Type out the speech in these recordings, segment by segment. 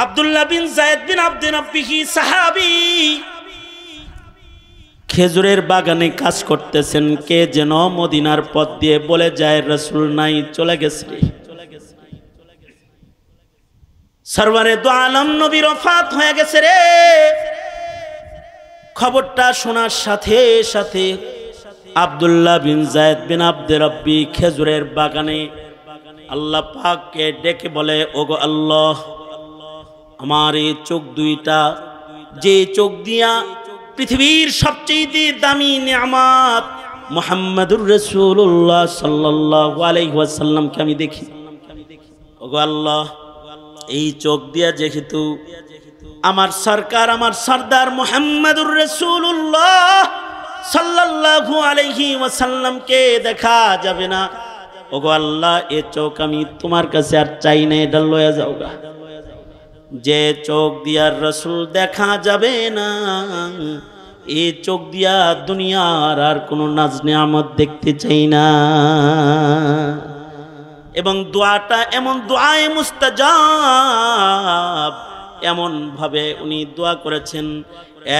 আব্দুল্লাহ বিন যায়েদ বিন আব্দে রাব্বিহি সাহাবী খেজুরের বাগানে কাজ করতেছেন, কে যেন মদিনার পথ দিয়ে বলে যায় রাসূল নাই, চলে গেছে। সরওয়ারে দু আলম নবী ওফাত হয়ে গেছে রে। খবরটা শোনার সাথে সাথে আব্দুল্লাহ বিন যায়েদ বিন আব্দে রাব্বি খেজুরের বাগানে আল্লাহ পাককে ডেকে বলে, ওগো আল্লাহ, আমার এই চোখ দুইটা, যে চোখ দিয়া পৃথিবীর সবচেয়ে দামি নিয়ামত মুহাম্মাদুর রাসূলুল্লাহ সাল্লাল্লাহু আলাইহি ওয়াসাল্লামকে আমি দেখি, ওগো আল্লাহ, এই চোখ দিয়া যেহেতু আমার সরকার, আমার সরদার মুহাম্মাদুর রাসূলুল্লাহ সাল্লাল্লাহু আলাইহি ওয়াসাল্লামকে দেখা যাবে না, ওগো আল্লাহ, এ চোখ আমি তোমার কাছে আর চাই না, এটা লয়ে যাও গা। যে চোখ দিয়া রাসূল দেখা যাবে না, এই চোখ দিয়া দুনিয়ার আর কোনো নাজ নিয়ামত দেখতে চাই না। এবং দোয়াটা এমন দোয়ায়ে মুস্তাজাব, এমন ভাবে উনি দোয়া করেছেন,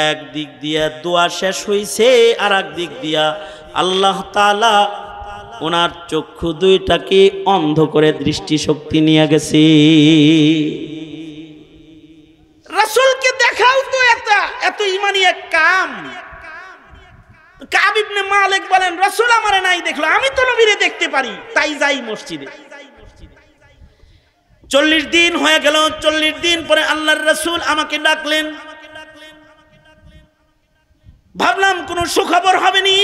এক দিক দিয়া দোয়া শেষ হইছে, আর এক দিক দিয়া আল্লাহ তাআলা ওনার চক্ষু দুইটাকে অন্ধ করে দৃষ্টিশক্তি নিয়ে গেছে। রাসূলকে দেখাও তো এত ইমানি এক কাম। কাব ইবনে মালিক বলেন, রাসূল আমারে নাই দেখলো, আমি তো নবীরে দেখতে পারি, তাই যাই মসজিদে। 40 দিন হয়ে গেল। 40 দিন পরে আল্লাহর রাসূল আমাকে ডাকলেন। ভাবলাম কোনো সুখবর হবে নি,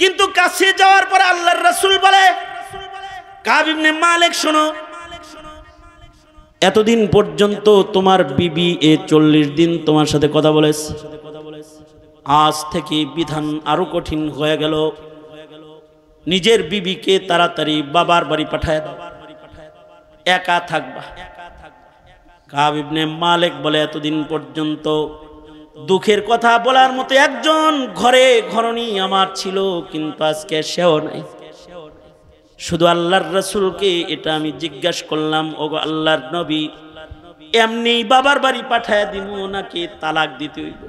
কিন্তু কাছে যাওয়ার পরে আল্লাহর রাসূল বলে, কাব ইবনে মালিক শোনো, এতদিন পর্যন্ত তোমার বিবি 40 দিন তোমার সাথে কথা বলেছে, আজ থেকে বিধান আরো কঠিন হয়ে গেল, নিজের বিবিকে তাড়াতাড়ি বাবার বাড়ি পাঠায় দাও, একা থাকবা। কাব ইবনে মালিক বলে, এতদিন পর্যন্ত দুঃখের কথা বলার মতো একজন ঘরে ঘরণী আমার ছিল, কিন্তু আজকে সেও নাই। শুধু আল্লাহর রাসূলকে এটা আমি জিজ্ঞাসা করলাম, ওগো আল্লাহর নবী, এমনি বাবার বাড়ি পাঠায় দিব নাকি তালাক দিতে হইব?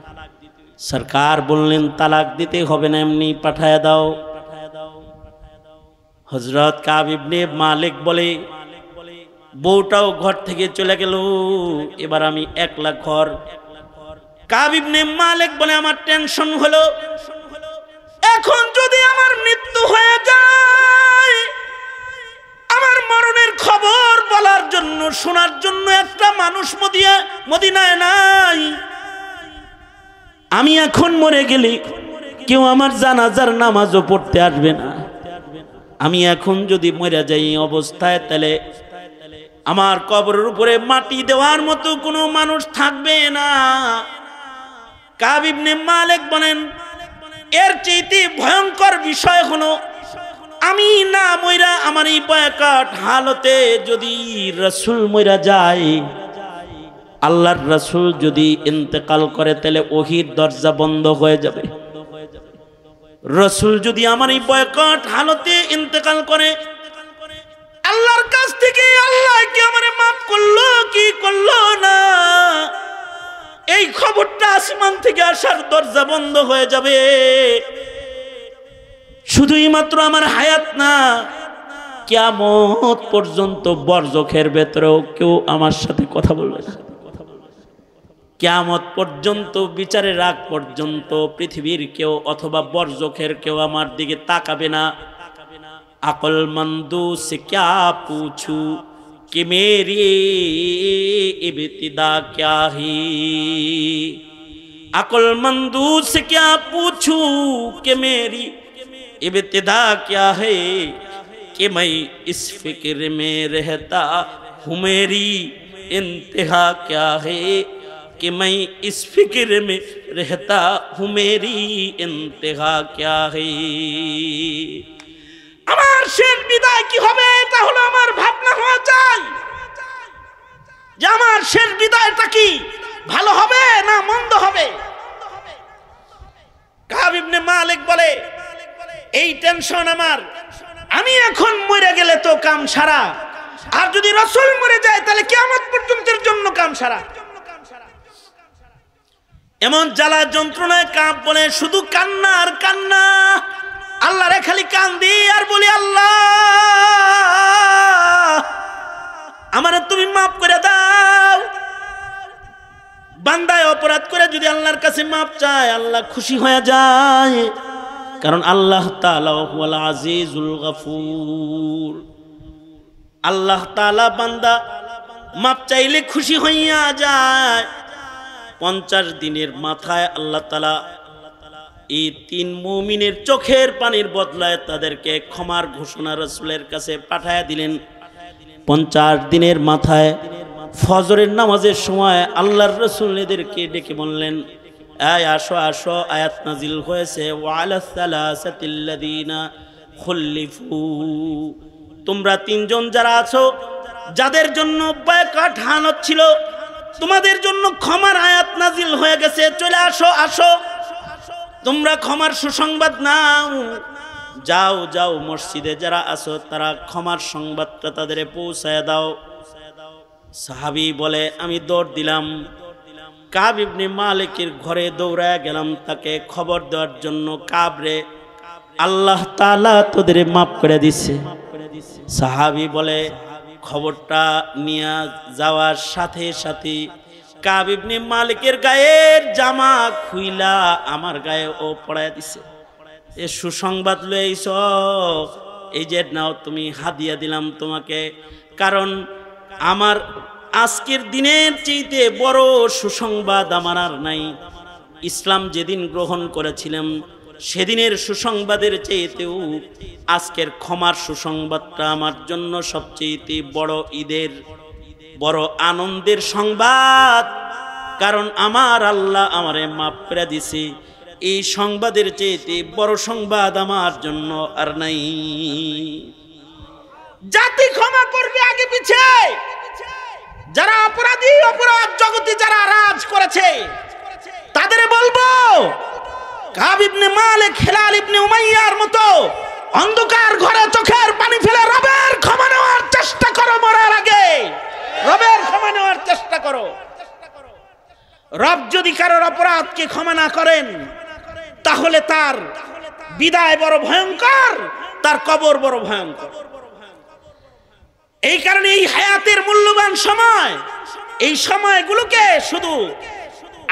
সরকার বললেন, তালাক দিতে হবে না, এমনি পাঠায় দাও। হযরত কাব ইবনে মালিক বলে, বউটাও ঘর থেকে চলে গেল, এবার আমি একলা ঘর। কাব ইবনে মালিক বলে, আমার টেনশন হলো, এখন যদি আমার মৃত্যু হয়ে যায়, আমার মরণের খবর বলার জন্য, শোনার জন্য একটা মানুষ মদিনায় নাই। আমি এখন মরে গেলে কেউ আমার জানাজার নামাজও পড়তে আসবে না। আমি এখন যদি মরে যাই অবস্থায়, তাহলে আমার কবরের উপরে মাটি দেওয়ার মতো কোনো মানুষ থাকবে না। কাব ইবনে মালিক বলেন, এর চাইতে ভয়ঙ্কর বিষয় হলো, আমি না মইরা আমার এই বয়কাট হালতে যদি রাসূল মইরা যায়, আল্লাহর রাসূল যদি ইন্তেকাল করে, তাহলে ওহীর দরজা বন্ধ হয়ে যাবে। রাসূল যদি আমার এই বয়কাট হালতে ইন্তেকাল করে, আল্লাহর কাছ থেকে আল্লাহ কি আমারে মাফ করলো কি করলো না, এই খবরটা আসমান থেকে আসার দরজা বন্ধ হয়ে যাবে। শুধুই মাত্র আমার হায়াত না, কিয়ামত পর্যন্ত বরজখের ভেতরেও কেউ আমার সাথে কথা বলবে না। কিয়ামত পর্যন্ত, বিচারের আগ পর্যন্ত পৃথিবীর কেউ অথবা বরজখের কেউ আমার দিকে তাকাবে না। আকলমন্দু সে ক্যা পুছু कि मेरी इब्तिदा क्या है, अक्लमंदू से क्या पूछूं कि मेरी इब्तिदा क्या है, कि मैं इस फिक्र में रहता हूँ मेरी इंतहा क्या है, कि मैं इस फिक्र में रहता हूँ मेरी इंतहा क्या है। আমার শেষ বিদায় কি হবে, এটা হলো আমার ভাবনা হওয়া চাই, যে আমার শেষ বিদায়টা কি ভালো হবে না মন্দ হবে। কাব ইবনে মালিক বলে, এই টেনশন আমার, আমি এখন মরে গেলে তো কাম সারা, আর যদি রাসূল মরে যায় তাহলে কিয়ামত পর্যন্তের জন্য সারা। এমন জ্বালা যন্ত্রণায় কাঁপ বলে শুধু কান্না আর কান্না। আল্লাহ রে খালি কান্দি আর বলি, আল্লাহ আমারে তুমি মাফ করে দাও। বান্দায় অপরাধ করে যদি আল্লাহর কাছে মাফ চায়, আল্লাহ খুশি হয়ে যায়, কারণ আল্লাহ তাআলা হুয়াল আজিজুল গফুর। আল্লাহ তাআলা বান্দা মাপ চাইলে খুশি হইয়া যায়। 50 দিনের মাথায় আল্লাহ তাআলা এই 3 মুমিনের চোখের পানির বদলায় তাদেরকে ক্ষমার ঘোষণা রাসূলের কাছে পাঠায়া দিলেন। 50 দিনের মাথায় ফজরের নামাজের সময় আল্লাহর রাসূল এদেরকে ডেকে বললেন, এই আসো আসো, আয়াত নাজিল হয়েছে, ওয়ালা সালাসাতিল্লাযিনা খুল্লিফু, তোমরা 3 জন যারা আছো, যাদের জন্য বয়কট হানত ছিল, তোমাদের জন্য ক্ষমার আয়াত নাজিল হয়ে গেছে, চলে আসো আসো, তোমরা ক্ষমার সুসংবাদ নাও। যাও যাও, মসজিদে যারা আছো তারা ক্ষমার সংবাদটা তাদের পৌঁছায় দাও। সাহাবী বলে, আমি দৌড় দিলাম, কাব ইবনে মালিকের ঘরে দৌড়ায় গেলাম তাকে খবর দেওয়ার জন্য, কাব রে, আল্লাহ তাআলা তোদের মাফ করে দিছে। সাহাবী বলে, খবরটা নিয়ে যাওয়ার সাথে সাথে কাব ইবনে মালিকের গায়ের জামা খুইলা আমার গায়ে ও পড়ায় দিছে। এ সুসংবাদ লইছ, এই যে নাও তুমি হাদিয়া দিলাম তোমাকে, কারণ আমার আজকের দিনের চাইতে বড় সুসংবাদ আমার আর নাই। ইসলাম যেদিন গ্রহণ করেছিলাম সেদিনের সুসংবাদের চাইতেও আজকের ক্ষমার সুসংবাদটা আমার জন্য সবচেয়ে বড় ঈদের বড় আনন্দের সংবাদ, কারণ আমার আল্লাহ আমারে মাফ করে দিছে। এই সংবাদের চাইতে বড় সংবাদ আমার জন্য আর নাই। জাতি ক্ষমা করবে আগে পিছে, যারা অপরাধী, অপরাধ জগতে যারা রাজ করেছে তাদের বলবো, কাব ইবনে মালিক, হিলাল ইবনে উমাইয়ার মতো অন্ধকার ঘরে চোখের পানি ফেলে রবের ক্ষমা নেওয়ার চেষ্টা করো। মরার আগে রবের ক্ষমা নেওয়ার চেষ্টা করো। রব যদি কারোর অপরাধকে ক্ষমা না করেন, তাহলে তার বিদায় বড় ভয়ঙ্কর, তার কবর বড় ভয়ঙ্কর। এই কারণে এই হায়াতের মূল্যবান সময়, এই সময়গুলোকে শুধু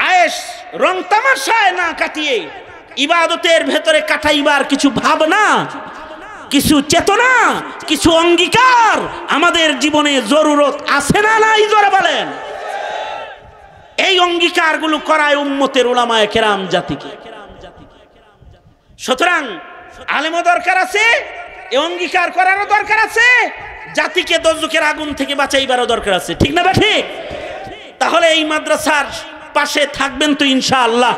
আয়েশ রং তামাশায় না কাটিয়ে ইবাদতের ভেতরে কাটাইবার কিছু ভাবনা, কিছু চেতনা, কিছু অঙ্গীকার আমাদের জীবনে জরুরত আছে না নাই? জোরে বলেন। এই অঙ্গীকারগুলো করায় উম্মতের উলামায়ে কেরাম জাতিকে। সুতরাং আলেমও দরকার আছে, এই অঙ্গীকার করারও দরকার আছে, জাতিকে দোজখের আগুন থেকে বাঁচাইবারও দরকার আছে, ঠিক না ঠিক? তাহলে এই মাদ্রাসার পাশে থাকবেন তো ইনশাআল্লাহ?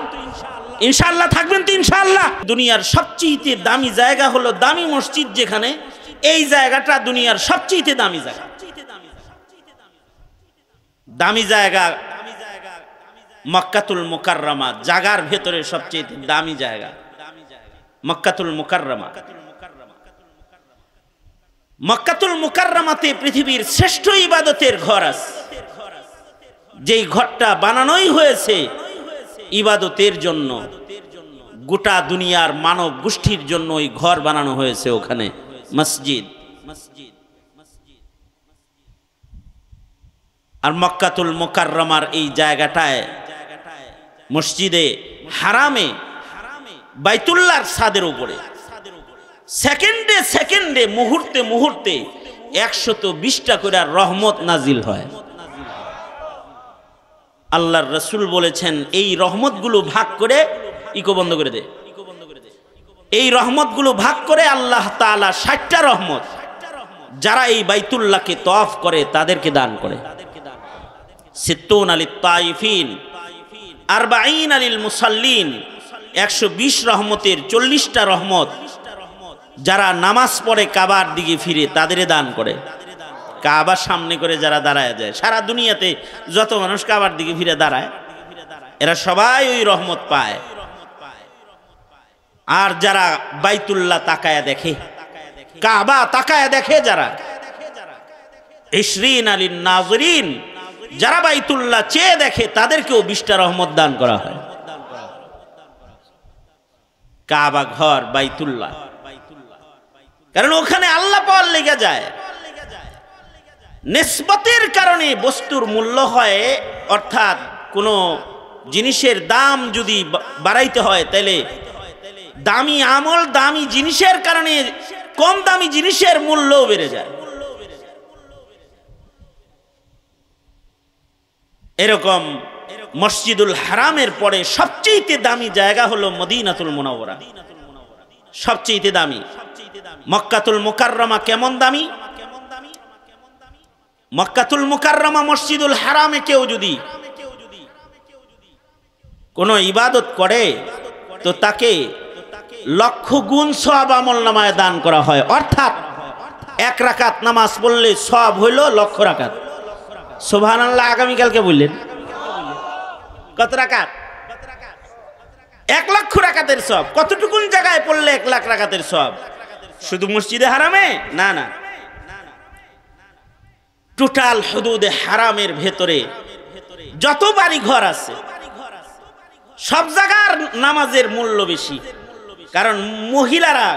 ইনশাআল্লাহ থাকবেন তো ইনশাআল্লাহ? দুনিয়ার সবচেয়ে দামি জায়গা হলো দামি মসজিদ, যেখানে এই জায়গাটা দুনিয়ার সবচেয়ে দামি জায়গা। দামি জায়গা মক্কাতুল মুকাররমা, জায়গার ভেতরে সবচেয়ে দামি জায়গা মক্কাতুল মুকাররমা। মক্কাতুল মুকাররমাতে পৃথিবীর শ্রেষ্ঠ ইবাদতের ঘর আছে, যেই ঘরটা বানানোই হয়েছে ইবাদতের জন্য। গোটা দুনিয়ার মানব গোষ্ঠীর জন্য ওই ঘর বানানো হয়েছে, ওখানে মসজিদ। আর মক্কাতুল মুকাররমার এই জায়গাটায় মসজিদে হারামে বাইতুল্লাহর ছাদের উপরে সেকেন্ডে সেকেন্ডে, মুহূর্তে মুহূর্তে 120টা করে রহমত নাজিল হয়। আল্লাহর রাসূল বলেছেন, এই রহমতগুলো ভাগ করে ইকো বন্ধ করে দে, এই রহমতগুলো ভাগ করে আল্লাহ তাআলা 60টা রহমত যারা এই বাইতুল্লাহকে তওয়াফ করে তাদেরকে দান করে। 60 লিত তাইফিন, 40 লিল মুসাল্লিন, 120 রহমতের 40টা রহমত যারা নামাজ পড়ে কাবার দিকে ফিরে তাদের দান করে। কাবার সামনে করে যারা দাঁড়ায় যায়, সারা দুনিয়াতে যত মানুষ কাবার দিকে ফিরে দাঁড়ায়, এরা সবাই ওই রহমত পায়। আর যারা বাইতুল্লাহ তাকায়া দেখে, কাবা তাকায়া দেখে, যারা 20 লিন নাযিরিন, যারা বাইতুল্লাহ চেয়ে দেখে তাদেরকেও 20টা রহমত দান করা হয়। কাবা ঘর বাইতুল্লাহ, কারণ ওখানে আল্লাহ পাওয়ার লেগে যায়। নিসবতের কারণে বস্তুর মূল্য হয়, অর্থাৎ কোনো জিনিসের দাম যদি বাড়াইতে হয় তাহলে দামি আমল দামি জিনিসের কারণে কম দামি জিনিসের মূল্যও বেড়ে যায়। এরকম মসজিদুল হারামের পরে সবচেয়ে দামি জায়গা হলো মদিনাতুল মুনাওয়ারা, সবচেয়ে দামি। মক্কাতুল মুকাররমা কেমন দামি? মক্কাতুল মুকাররমা মসজিদুল হারামে কেউ যদি কোনো ইবাদত করে তো তাকে লক্ষ গুণ সওয়াব আমলনামায় দান করা হয়। অর্থাৎ 1 রাকাত নামাজ পড়লে সওয়াব হইল লক্ষ রাকাত। সুবহানাল্লাহ। আগামীকালকে বললেন কত রাকাত? 1 লক্ষ রাকাতের সওয়াব। কতটুকুন জায়গায় পড়লে 1 লাখ রাকাতের সওয়াব? শুধু মসজিদে হারামে না, না, টোটাল হুদুদে হারামের ভেতরে যত বাড়ি ঘর আছে সব জায়গার নামাজের মূল্য বেশি। কারণ মহিলারা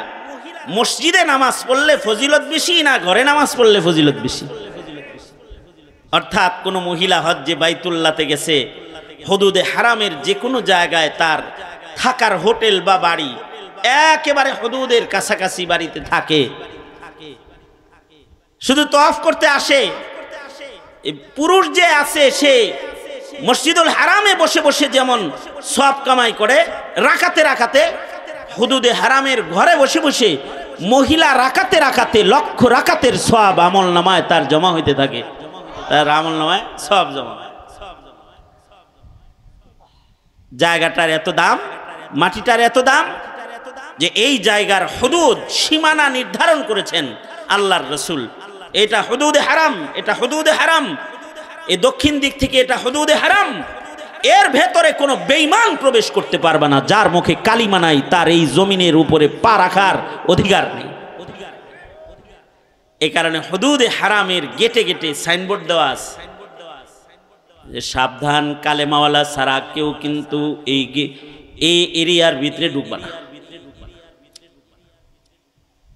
মসজিদে নামাজ পড়লে ফজিলত বেশি না ঘরে নামাজ পড়লে ফজিলত বেশি? অর্থাৎ কোনো মহিলা হজ্জে বাইতুল্লাহতে গেছে, হুদুদে হারামের যে কোনো জায়গায় তার থাকার হোটেল বা বাড়ি একেবারে হুদুদের কাছাকাছি বাড়িতে থাকে, শুধু তওয়াফ করতে আসে। পুরুষ যে আছে সে মসজিদুল হারামে বসে বসে যেমন সওয়াব কামাই করে রাকাতে রাকাতে, হুদুদে হারামের ঘরে বসে বসে মহিলা রাকাতে রাকাতে লক্ষ রাকাতের সওয়াব আমলনামায় তার জমা হইতে থাকে, তার আমলনামায় সওয়াব জমা। জায়গাটার এত দাম, মাটিটার এত দাম যে এই জায়গার হুদুদ সীমানা নির্ধারণ করেছেন আল্লাহর রাসূল। এটা হুদুদে হারাম, এটা হুদুদে হারাম, এই দক্ষিণ দিক থেকে এটা হুদুদে হারাম, এর ভেতরে কোনো বেঈমান প্রবেশ করতে পারবে না। যার মুখে কালিমা নাই তার এই জমিনের উপরে পা রাখার অধিকার নেই। এই কারণে হুদুদে হারামের গেটে গেটে সাইনবোর্ড দেওয়া আছে যে সাবধান, কালেমাওয়ালা ছাড়া কেউ কিন্তু এই এরিয়ার ভিতরে ঢুকবে না।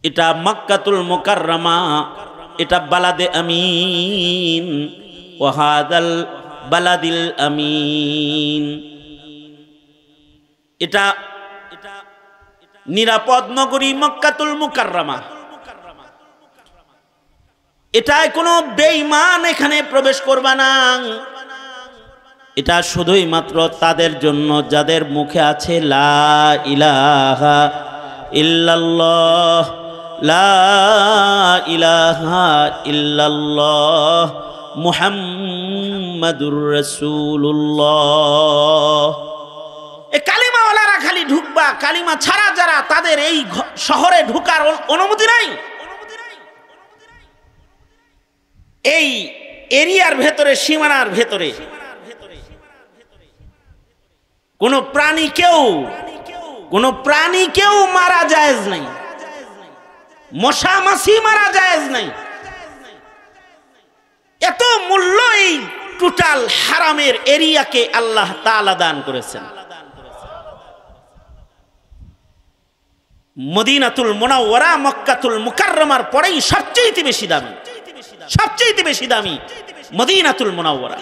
এটা মক্কাতুল মুকাররমা, এটা বালাদে আমিন, ওয়াহাদাল বালাদিল আমিন। এটা নিরাপদ নগরী মক্কাতুল মুকাররমা। এটায় কোনো বেঈমান এখানে প্রবেশ করবে না। এটা শুধুই মাত্র তাদের জন্য যাদের মুখে আছে লা ইলাহা ইল্লাল্লাহ, লা ইলাহা ইল্লাল্লাহ মুহাম্মাদুর রাসূলুল্লাহ। এই কালিমাওয়ালারা খালি ঢুকবা, কালিমা ছাড়া যারা তাদের এই শহরে ঢোকার অনুমতি নাই। এই এরিয়ার ভেতরে, সীমানার ভেতরে কোনো প্রাণীকেও মারা জায়েজ নাই, মশা মাছি মারা জায়েজ নাই। এত মূল্য এই টোটাল হারামের এরিয়াকে আল্লাহ তাআলা দান করেছেন। মদিনাতুল মুনাওয়ারা মক্কাতুল মুকাররমার পরেই সবচেয়ে বেশি দামি, সবচেয়ে বেশি দামি মদিনাতুল মুনাওয়ারা।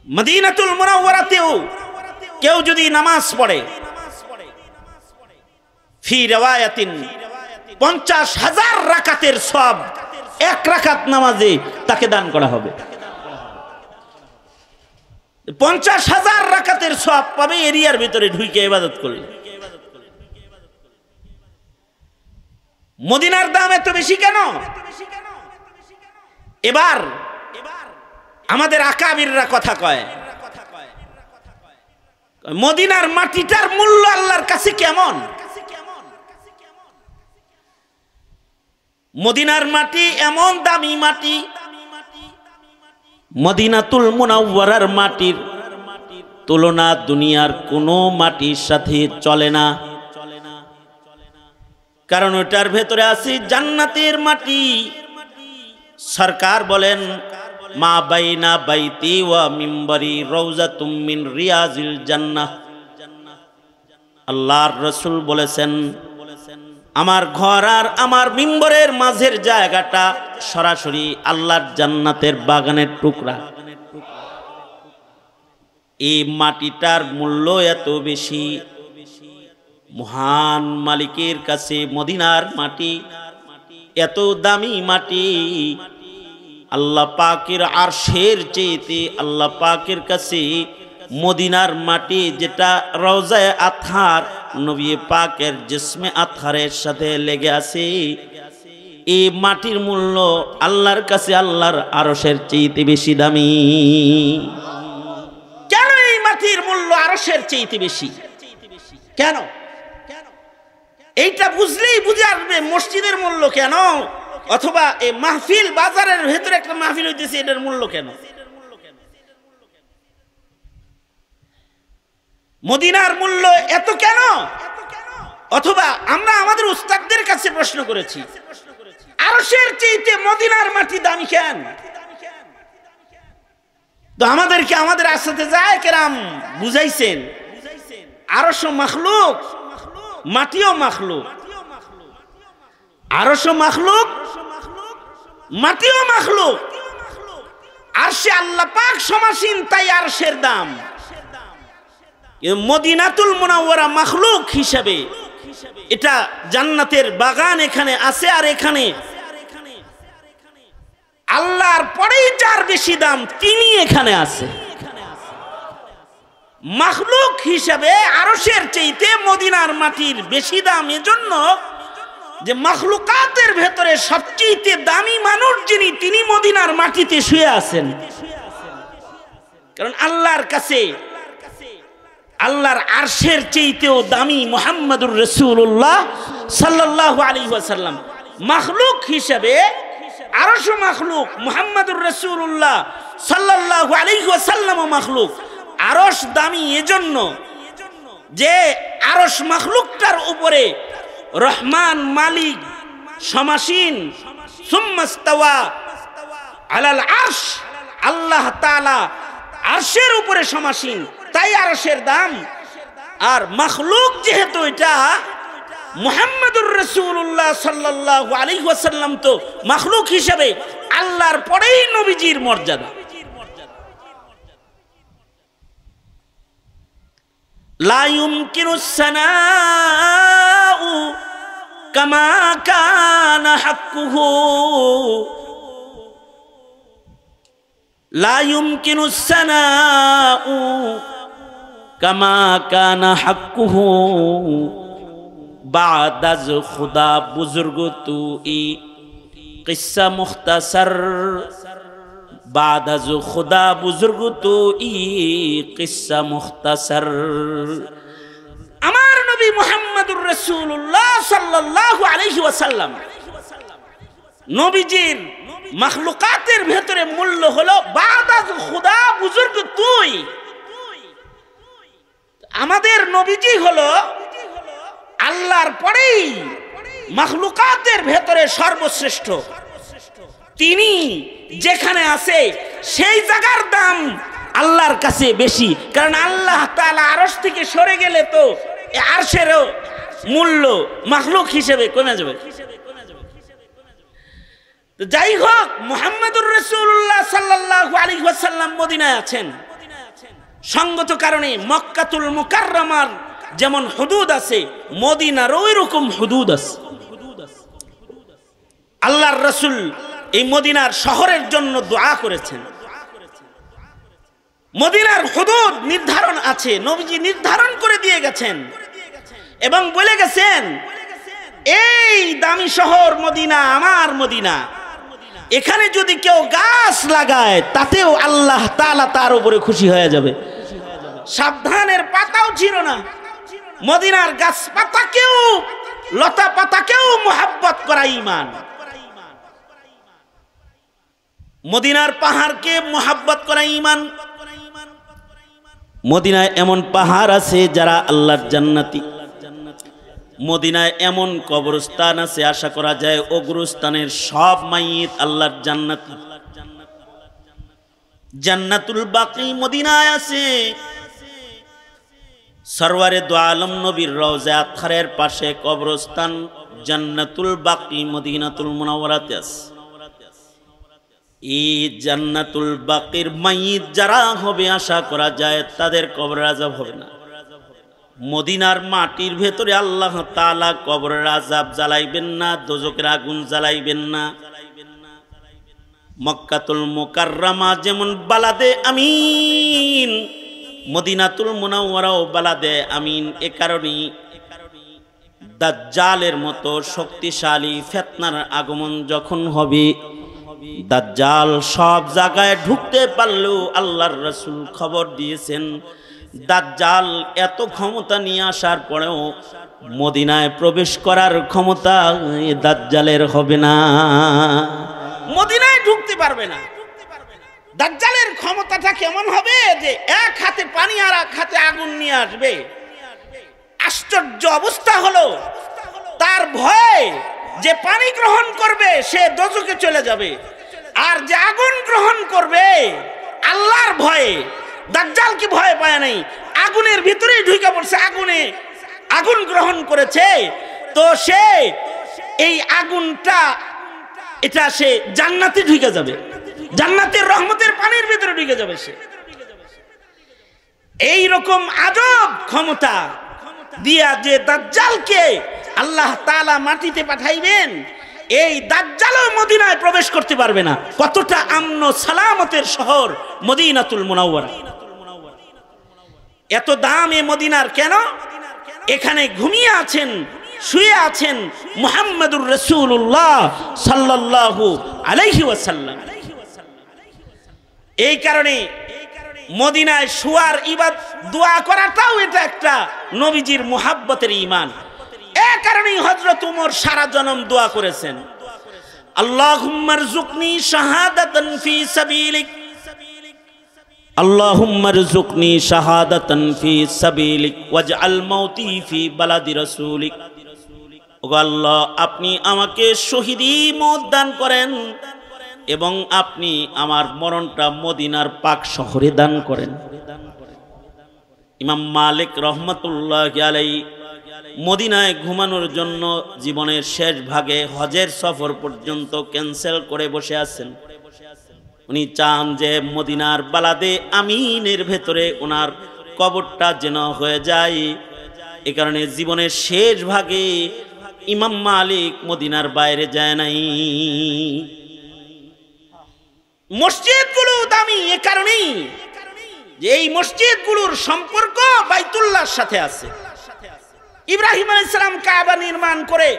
মদিনাতুল মুনাওয়ারাতেও কেউ যদি নামাজ পড়ে, ফি রিওয়ায়াতিন 50,000 রাকাতের সওয়াব 1 রাকাত নামাজে তাকে দান করা হবে। 50,000 রাকাতের সওয়াব পাবে এরিয়ার ভিতরে ঢুকে ইবাদত করলে। মদিনার দাম এত বেশি কেন? এবার আমাদের আকাবিররা কথা কয়, মদিনার মাটিটার মূল্য আল্লাহর কাছে কেমন? মদিনার মাটি এমন দামি মাটি, মদিনাতুল মুনাওয়ারার মাটির তুলনা দুনিয়ার কোনো মাটির সাথে চলে না। কারণ ওটার ভেতরে আছে জান্নাতের মাটি। সরকার বলেন মা বাইনা বাইতি ওয়া মিম্বরি রাউযাতুম মিন রিয়াজিল জান্নাহ। আল্লাহর রাসূল বলেছেন, আমার ঘর আর আমার মিম্বরের মাঝের জায়গাটা সরাসরি আল্লাহর জান্নাতের বাগানের টুকরা। এই মাটিটার মূল্য এত বেশি, মহান মালিকের কাছে মদিনার মাটি এত দামি মাটি, আল্লাহ পাকের আরশের চেয়েতে আল্লাহ পাকের কাছে মদিনার মাটি যেটা রওজায়ে আতহার নবী পাকের জিসমে আতহারের সাথে লেগে আছে, এই মাটির মূল্য আল্লাহর কাছে আল্লাহর আরশের চেয়েতে বেশি দামি। কেন এই মাটির মূল্য আরশের চেয়েতে বেশি? কেন? এইটা বুঝলেই বুঝে আসবে মসজিদের মূল্য কেন, অথবা এই মাহফিল বাজারের ভেতরে একটা মাহফিল হইতেছে, এটার মূল্য কেন। মদিনার মূল্য এত কেন? অথবা আমরা আমাদের উস্তাদদের কাছে প্রশ্ন করেছি, আরশের চেয়েতে মদিনার মাটি দামি কেন? তো আমাদেরকে আমাদের আসাতে যায় কেরাম বুঝাইছেন, আরশ মাখলুক, মাটিও মাখলুক। আরশ মাখলুক, মাটিও মাখলুক। আরশে আল্লাহ পাক সমাসীন, তাই আরশের দাম। মদিনাতুল মুনাওয়ারা মাখলুক হিসাবে, এটা জান্নাতের বাগান এখানে আছে, আর এখানে আল্লাহর পরেই যার বেশি দাম তিনি এখানে আছে। মাখলুক হিসাবে আরশের চাইতে মদিনার মাটির বেশি দাম, এজন্য যে মাখলুকাতের ভেতরে সবচেয়ে দামি মানুষ যিনি, তিনি মদিনার মাটিতে শুয়ে আছেন। কারণ আল্লাহর কাছে আল্লাহর আরশের চাইতেও দামি মুহাম্মদুর রাসূলুল্লাহ সাল্লাল্লাহু আলাইহি ওয়াসাল্লাম। মাখলুক হিসাবে আরশ মাখলুক, মুহাম্মদুর রাসূলুল্লাহ সাল্লাল্লাহু আলাইহি ওয়াসাল্লাম মাখলুক। আরশ দামি এজন্য যে আরশ মাখলুকটার উপরে রহমান মালিক সমাসীন, সুম্মাস্তাওয়া আলাল আরশ, আল্লাহ তাআলা আরশের উপরে সমাসীন, তাই আরশের দাম। আর মাখলুক যেহেতু এটা মুহাম্মদুর রাসূলুল্লাহ সাল্লাল্লাহু আলাইহি ওয়াসাল্লাম তো মাখলুক হিসেবে আল্লাহর পরেই নবীজির মর্যাদা। লা ইউমকিনুস সানাউ কামা কানা হাক্কুহু, লা ইউমকিনুস সানাউ কামা কানা হাক্কুহু বাদাজ খুদা বুজুর্গ তু ই কিসসা মুখতাসার, বাদাজ খুদা বুজুর্গ তু ই কিসসা মুখতাসার। আমার নবী মুহাম্মদুর রাসূলুল্লাহ সাল্লাল্লাহু আলাইহি ওয়াসাল্লাম নবীজির মাখলুকাতের ভেতরে মূল্য হলো বাদাজ খুদা বুজুর্গ তুই। আমাদের নবীজি হলো আল্লাহর পরেই মাখলুকাতের ভেতরে সর্বশ্রেষ্ঠ। তিনি যেখানে আছে সেই জায়গার দাম আল্লাহর কাছে বেশি, কারণ আল্লাহ তাআলা আরশ থেকে সরে গেলে তো আরশেরও মূল্য মাখলুক হিসেবে কমে যাবে। যাই হোক, মুহাম্মদুর রাসূলুল্লাহ সাল্লাল্লাহু আলাইহি ওয়াসাল্লাম মদিনায় আছেন, সঙ্গত কারণে মক্কাতুল মুকাররমার যেমন হুদুদ আছে, মদিনার ওই রকম হুদুদ আছে। আল্লাহর রাসূল এই মদিনার শহরের জন্য দোয়া করেছেন। মদিনার হুদুদ নির্ধারণ আছে, নবীজি নির্ধারণ করে দিয়ে গেছেন এবং বলে গেছেন, এই দামি শহর মদিনা আমার মদিনা, এখানে যদি কেউ গাছ লাগায় তাতেও আল্লাহ তাআলা তার উপরে খুশি হয়ে যাবে। সাবধানের পাতাও ছিল না, মদিনার গাছ পাতাকেও লতা পাতাকেও মুহাব্বত করা ঈমান। মদিনার পাহাড়কে মুহাব্বত করা ঈমান। মদিনায় এমন পাহাড় আছে যারা আল্লাহর জান্নাতি। মদিনায় এমন কবরস্থান আছে আশা করা যায় ও গুরুস্থানের সব মাইয়িত আল্লাহর জান্নাতি। জান্নাতুল বাকি মদিনায় আছে। সরওয়ারে দু আলম নবীর রওজা আতহারের পাশে কবরস্থান জান্নাতুল বাকি মদিনাতুল মুনাওয়ারাতে আছে। এই জান্নাতুল বাকির মাইয়িত যারা হবে আশা করা যায় তাদের কবরের আযাব হবে না। মদিনার মাটির ভেতরে আল্লাহ তাআলা কবরের আযাব জ্বালাইবেন না, দোজখের আগুন জ্বালাইবেন না। মক্কাতুল মুকাররমা যেমন বালাদে আমিন, মদিনাতুল মুনাওয়ারাও বালাদে আমিন। এ কারণেই দাজ্জালের মতো শক্তিশালী ফিতনার আগমন যখন হবে, দাজ্জাল সব জায়গায় ঢুকতে পারলেও আল্লাহর রাসূল খবর দিয়েছেন দাজ্জাল এত ক্ষমতা নিয়ে আসার পরেও মদিনায় প্রবেশ করার ক্ষমতা দাজ্জালের হবে না, মদিনায় ঢুকতে পারবে না। দাজ্জালের ক্ষমতাটা কেমন হবে যে এক হাতে পানি আর এক হাতে আগুন নিয়ে আসবে। আশ্চর্য অবস্থা হলো, তার ভয়ে যে পানি গ্রহণ করবে সে দোজখে চলে যাবে, আর যে আগুন গ্রহণ করবে আল্লাহর ভয়ে, দাজ্জাল কি ভয় পায় নাই, আগুনের ভিতরেই ঢুকে পড়ছে, আগুন গ্রহণ করেছে, তো সে এই আগুনটা এটা সে জান্নাতে ঢুকে যাবে, জান্নাতের রহমতের পানির ভিতরে ঢুকে যাবে সে। এই রকম আজব ক্ষমতা দিয়া যে দাজ্জালকে আল্লাহ তাআলা মাটিতে পাঠাইবেন, এই দাজ্জালও মদিনায় প্রবেশ করতে পারবে না। কতটা আমন সালামতের শহর মদিনাতুল মুনাওয়ারা। এত দাম এ মদিনার কেন? এখানে ঘুমিয়ে আছেন, শুয়ে আছেন মুহাম্মদুর রাসূলুল্লাহ সাল্লাল্লাহু আলাইহি ওয়াসাল্লাম। এই কারণে মদিনায় শুয়ার ইবাদত দোয়া করাটাও এটা একটা নবীজির মুহাব্বতের ঈমান। এই কারণেই হযরত ওমর সারা জনম দোয়া করেছেন, আল্লাহুম্মা রযুকনি শাহাদাতান ফি সাবিলিক, আল্লাহুম্মা রযুকনি শাহাদাতান ফি সাবিলিক ওয়াজআল মাউতি ফি বালাদি রাসূলিক। ওগো আল্লাহ, আপনি আমাকে শহীদি মওত দান করেন এবং আপনি আমার মরণটা মদিনার পাক শহরে দান করেন। ইমাম মালিক রহমাতুল্লাহি আলাইহি মদিনায় ঘুমানোর জন্য জীবনের শেষ ভাগে হজের সফর পর্যন্ত ক্যান্সেল করে বসে আছেন। উনি চান যে মদিনার বালাদে আমিনের ভেতরে ওনার কবরটা যেন হয়ে যায়। এ কারণে জীবনের শেষ ভাগে ইমাম মালিক মদিনার বাইরে যায় নাই। মসজিদগুলো দামি এ কারণেই যে এই মসজিদগুলোর সম্পর্ক বাইতুল্লাহর সাথে আছে। ইব্রাহিম আলাইহিস সালাম কাবা নির্মাণ করে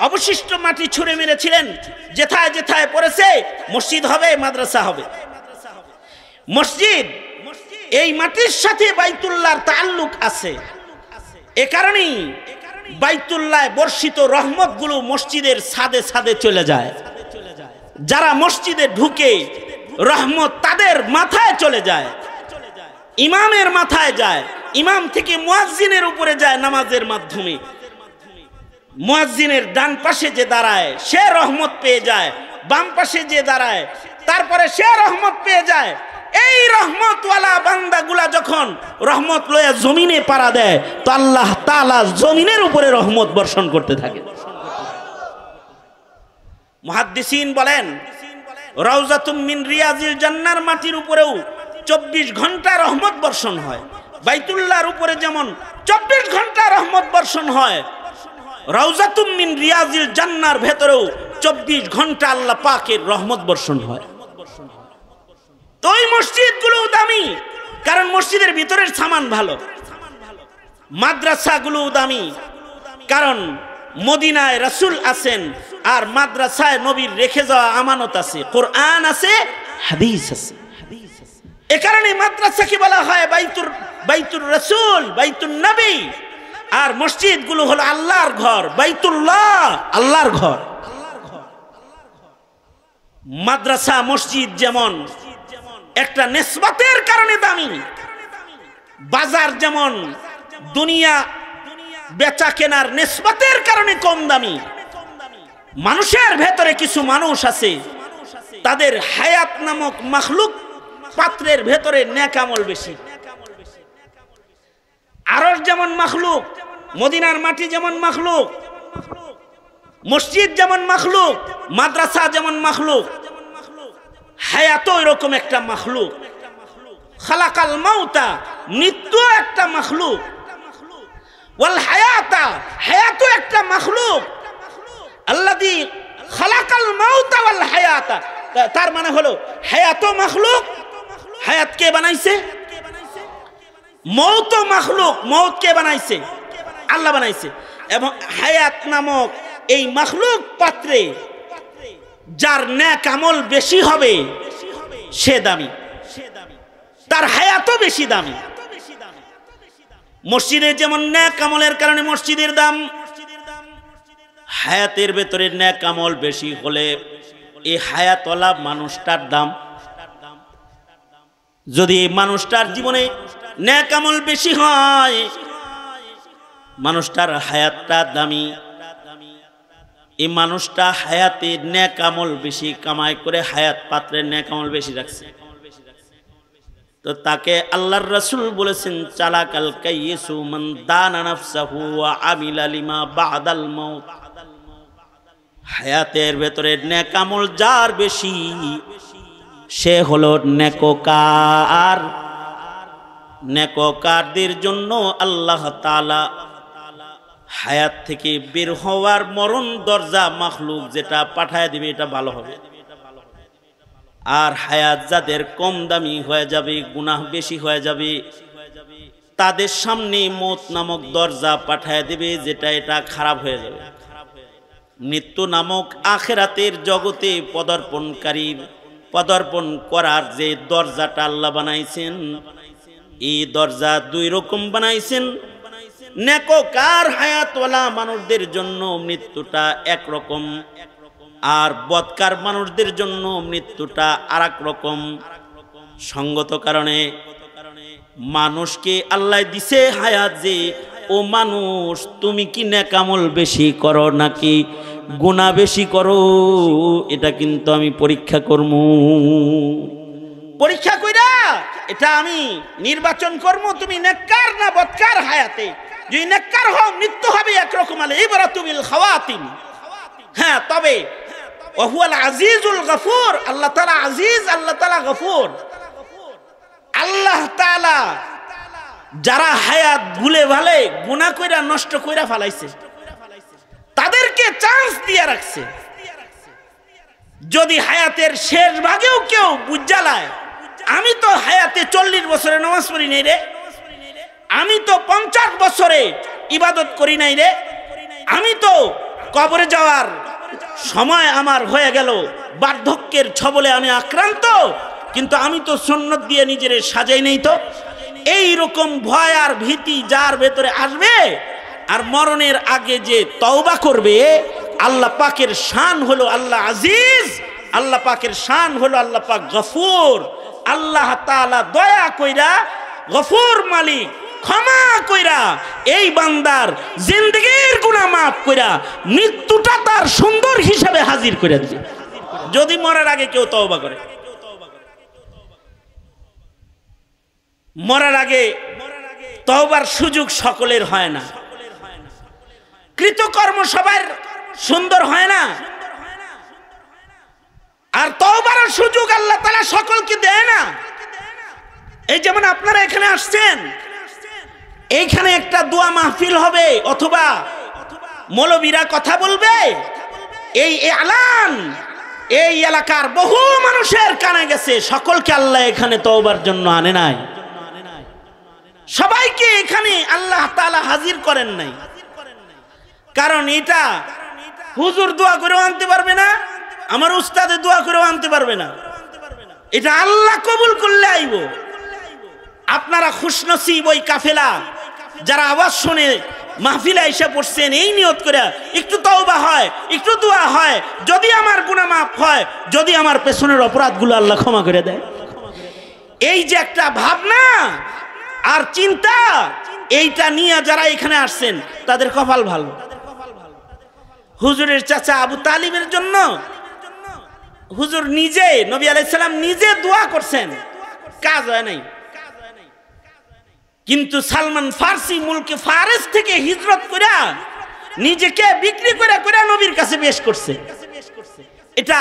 অবশিষ্ট মাটি ছুঁড়ে মেরেছিলেন, যেথায় যেথায় পড়েছে মসজিদ হবে, মাদ্রাসা হবে। মসজিদ এই মাটির সাথে বাইতুল্লাহর তাআল্লুক আছে। এ কারণেই বাইতুল্লাহে বর্ষিত রহমতগুলো মসজিদের ছাদে ছাদে চলে যায়। যারা মসজিদে ঢুকে রহমত তাদের মাথায় চলে যায়, ইমামের মাথায় যায়, ইমাম থেকে মুয়াজ্জিনের উপরে যায় নামাজের মাধ্যমে। মুয়াজ্জিনের ডান পাশে যে দাঁড়ায় সে রহমত পেয়ে যায়, বাম পাশে যে দাঁড়ায় তারপরে সে রহমত পেয়ে যায়। এই রহমতওয়ালা বান্দাগুলা যখন রহমত লয়ে জমিনে পাড়া দেয় তো আল্লাহ তাআলা জমিনের উপরে রহমত বর্ষণ করতে থাকে। মুহাদ্দিসিন বলেন, রাউজাতুম মিন রিয়াজিল জান্নার মাটির উপরেও 24 ঘন্টা রহমত বর্ষণ হয়। বাইতুল্লাহর উপরে যেমন 24 ঘন্টা রহমত বর্ষণ হয়, রাউজাতুম মিন রিয়াজিল জান্নার ভেতরেও 24 ঘন্টা আল্লাহ পাকের রহমত বর্ষণ হয়। তো এই মসজিদগুলো দামি কারণ মসজিদের ভিতরের সামান ভালো, মাদ্রাসাগুলো দামি কারণ মদিনায় রাসূল আছেন আর মাদ্রাসায় নবীর রেখে যাওয়া আমানত আছে, কোরআন আছে, হাদিস আছে। এ কারণে মাদ্রাসাকে বলা হয় বাইতুর রাসূল, বাইতুন নবী। আর মসজিদগুলো হলো আল্লাহর ঘর, বাইতুল্লাহ আল্লাহর ঘর। মাদ্রাসা মসজিদ যেমন একটা নিসবতের কারণে দামি, বাজার যেমন দুনিয়া বেচা কেনার নিসবতের কারণে কম দামি। মানুষের ভেতরে কিছু মানুষ আছে তাদের হায়াত নামক মাখলুক পাত্রের ভেতরে নেক আমল বেশি। আরশ যেমন মাখলুক, মদিনার মাটি যেমন মাখলুক, মসজিদ যেমন মাখলুক, মাদ্রাসা যেমন মাখলুক, হায়াত এরকম একটা মাখলুক। খালাকাল মাউতা, মৃত্যু একটা মাখলুক, ওয়াল হায়াতা, হায়াত একটা মাখলুক। আল্লাযী খালাকাল মাউতা ওয়াল হায়াতা, তার মানে হলো হায়াত মাখলুক, হায়াত কে বানাইছে? মৌত মাখলুক, মৌত কে বানাইছে? আল্লাহ বানাইছে। এবং হায়াত নামক এই মাখলুক পাত্রে যার নেক আমল বেশি হবে সে দামি, তার হায়াতও বেশি দামি। মসজিদে যেমন নেক আমলের কারণে মসজিদের দাম, হায়াতের ভেতরে নেক আমল বেশি হলে এই হায়াতওয়ালা মানুষটার দাম। যদি মানুষটার জীবনে নেক আমল বেশি হয়, মানুষটার হায়াতটা দামি, এই মানুষটা হায়াতের নেক আমল বেশি কামাই করে হায়াত পাত্রের নেক আমল বেশি রাখছে, তো তাকে আল্লাহর রাসূল বলেছেন চালাকাল কাইয়িসু মান দানা নাফসাহু ওয়া আমিলা লিমা বাদাল মাউত। হায়াতের ভেতরে নেক আমল যার বেশি সে হলো নেককার। নেককারদের জন্য আল্লাহ তাআলা হায়াত থেকে বের হওয়ার মরণ দরজা মাখলুক যেটা পাঠায় দিবে এটা ভালো হবে। আর হায়াত যাদের কম দামি হয়ে যাবে, গুনাহ বেশি হয়ে যাবে, তাদের সামনে মৌত নামক দরজা পাঠায় দেবে যেটা এটা খারাপ হয়ে যাবে। মৃত্যু নামক আখিরাতের জগতে পদার্পণ করার যে দরজাটা আল্লাহ বানাইছেন, এই দরজা দুই রকম বানাইছেন। নেককার হায়াতওয়ালা মানুষদের জন্য মৃত্যুটা একরকম, আর বদকার মানুষদের জন্য মৃত্যুটা আরেক রকম। সঙ্গত কারণে মানুষকে আল্লাহ দিছে হায়াত যে, ও মানুষ তুমি কি নেক আমল বেশি করো নাকি গুনাহ বেশি করো, এটা কিন্তু আমি পরীক্ষা করব। পরীক্ষা কইরা এটা আমি নির্বাচন করব তুমি নেককার না বদকার হায়াতে। যদি নেককার হও মৃত্যু হবে একরকম, আলে ইবরাতু বিল খাওয়াতিম। হ্যাঁ, তবে ওহুয়াল আজিজুল গফুর, আল্লাহ তাআলা আজিজ, আল্লাহ তাআলা গফুর। আল্লাহ তাআলা যারা হায়াত ভুলে ভালে গুনাহ কইরা নষ্ট কইরা ফেলাইছে তাদেরকে চান্স দিয়ে রাখছে। যদি হায়াতের শেষ ভাগেও কেউ বুঝালায় আমি তো হায়াতে 40 বছরে নামাজ পড়ি নাই রে, আমি তো 50 বছরে ইবাদত করি নাই রে, আমি তো কবরে যাওয়ার সময় আমার হয়ে গেল, বার্ধক্যের ছবলে আমি আক্রান্ত, কিন্তু আমি তো সুন্নত দিয়ে নিজের সাজাই নেই, তো এই রকম ভয় আর ভীতি যার ভেতরে আসবে আর মরণের আগে যে তওবা করবে, আল্লাহ পাকের শান হলো আল্লাহ আজিজ, আল্লাহ পাকের শান হলো আল্লাহ পাক গফুর। আল্লাহ তাআলা দয়া কইরা গফুর মালিক, ক্ষমা কইরা এই বান্দার জিন্দেগীর গুনাহ মাফ কইরা মৃত্যুটা তার সুন্দর হিসাবে হাজির করে দিবে যদি মরার আগে কেউ তওবা করে। মরার আগে তওবার সুযোগ সকলের হয় না, কৃতকর্ম সবার সুন্দর হয় না, আর তওবার সুযোগ আল্লাহ তাআলা সকলকে দেয় না। এই যেমন আপনারা এখানে আসছেন, এইখানে একটা দোয়া মাহফিল হবে অথবা মৌলবীরা কথা বলবে, এই এলান এই এলাকার বহু মানুষের কানে গেছে, সকলকে আল্লাহ এখানে তওবার জন্য আনে নাই, সবাইকে এখানে আল্লাহ তাআলা হাজির করেন নাই। কারণ এটা হুজুর দোয়া করেও আনতে পারবে না, আমার উস্তাদে দোয়া করেও আনতে পারবে না, এটা আল্লাহ কবুল করলে আইব। আপনারা খুশনসিব ওই কাফেলা যারা আওয়াজ শুনে মাহফিলে এসে পড়ছেন এই নিয়ত করে একটু তওবা হয়, একটু দোয়া হয়, যদি আমার গুনাহ মাফ হয়, যদি আমার পেছনের অপরাধগুলো আল্লাহ ক্ষমা করে দেয়। এই যে একটা ভাবনা আর চিন্তা, এইটা নিয়ে যারা এখানে আসছেন তাদের কপাল ভালো। হুজুরের চাচা আবু তালিবের জন্য হুজুর নিজে, নবী আলাইহিস সালাম নিজে দোয়া করছেন কাজ হয় নাই। কিন্তু সালমান ফার্সি মুলকে ফারেস থেকে হিজরত করে নিজেকে বিক্রি করে করে নবীর কাছে পেশ করছে। এটা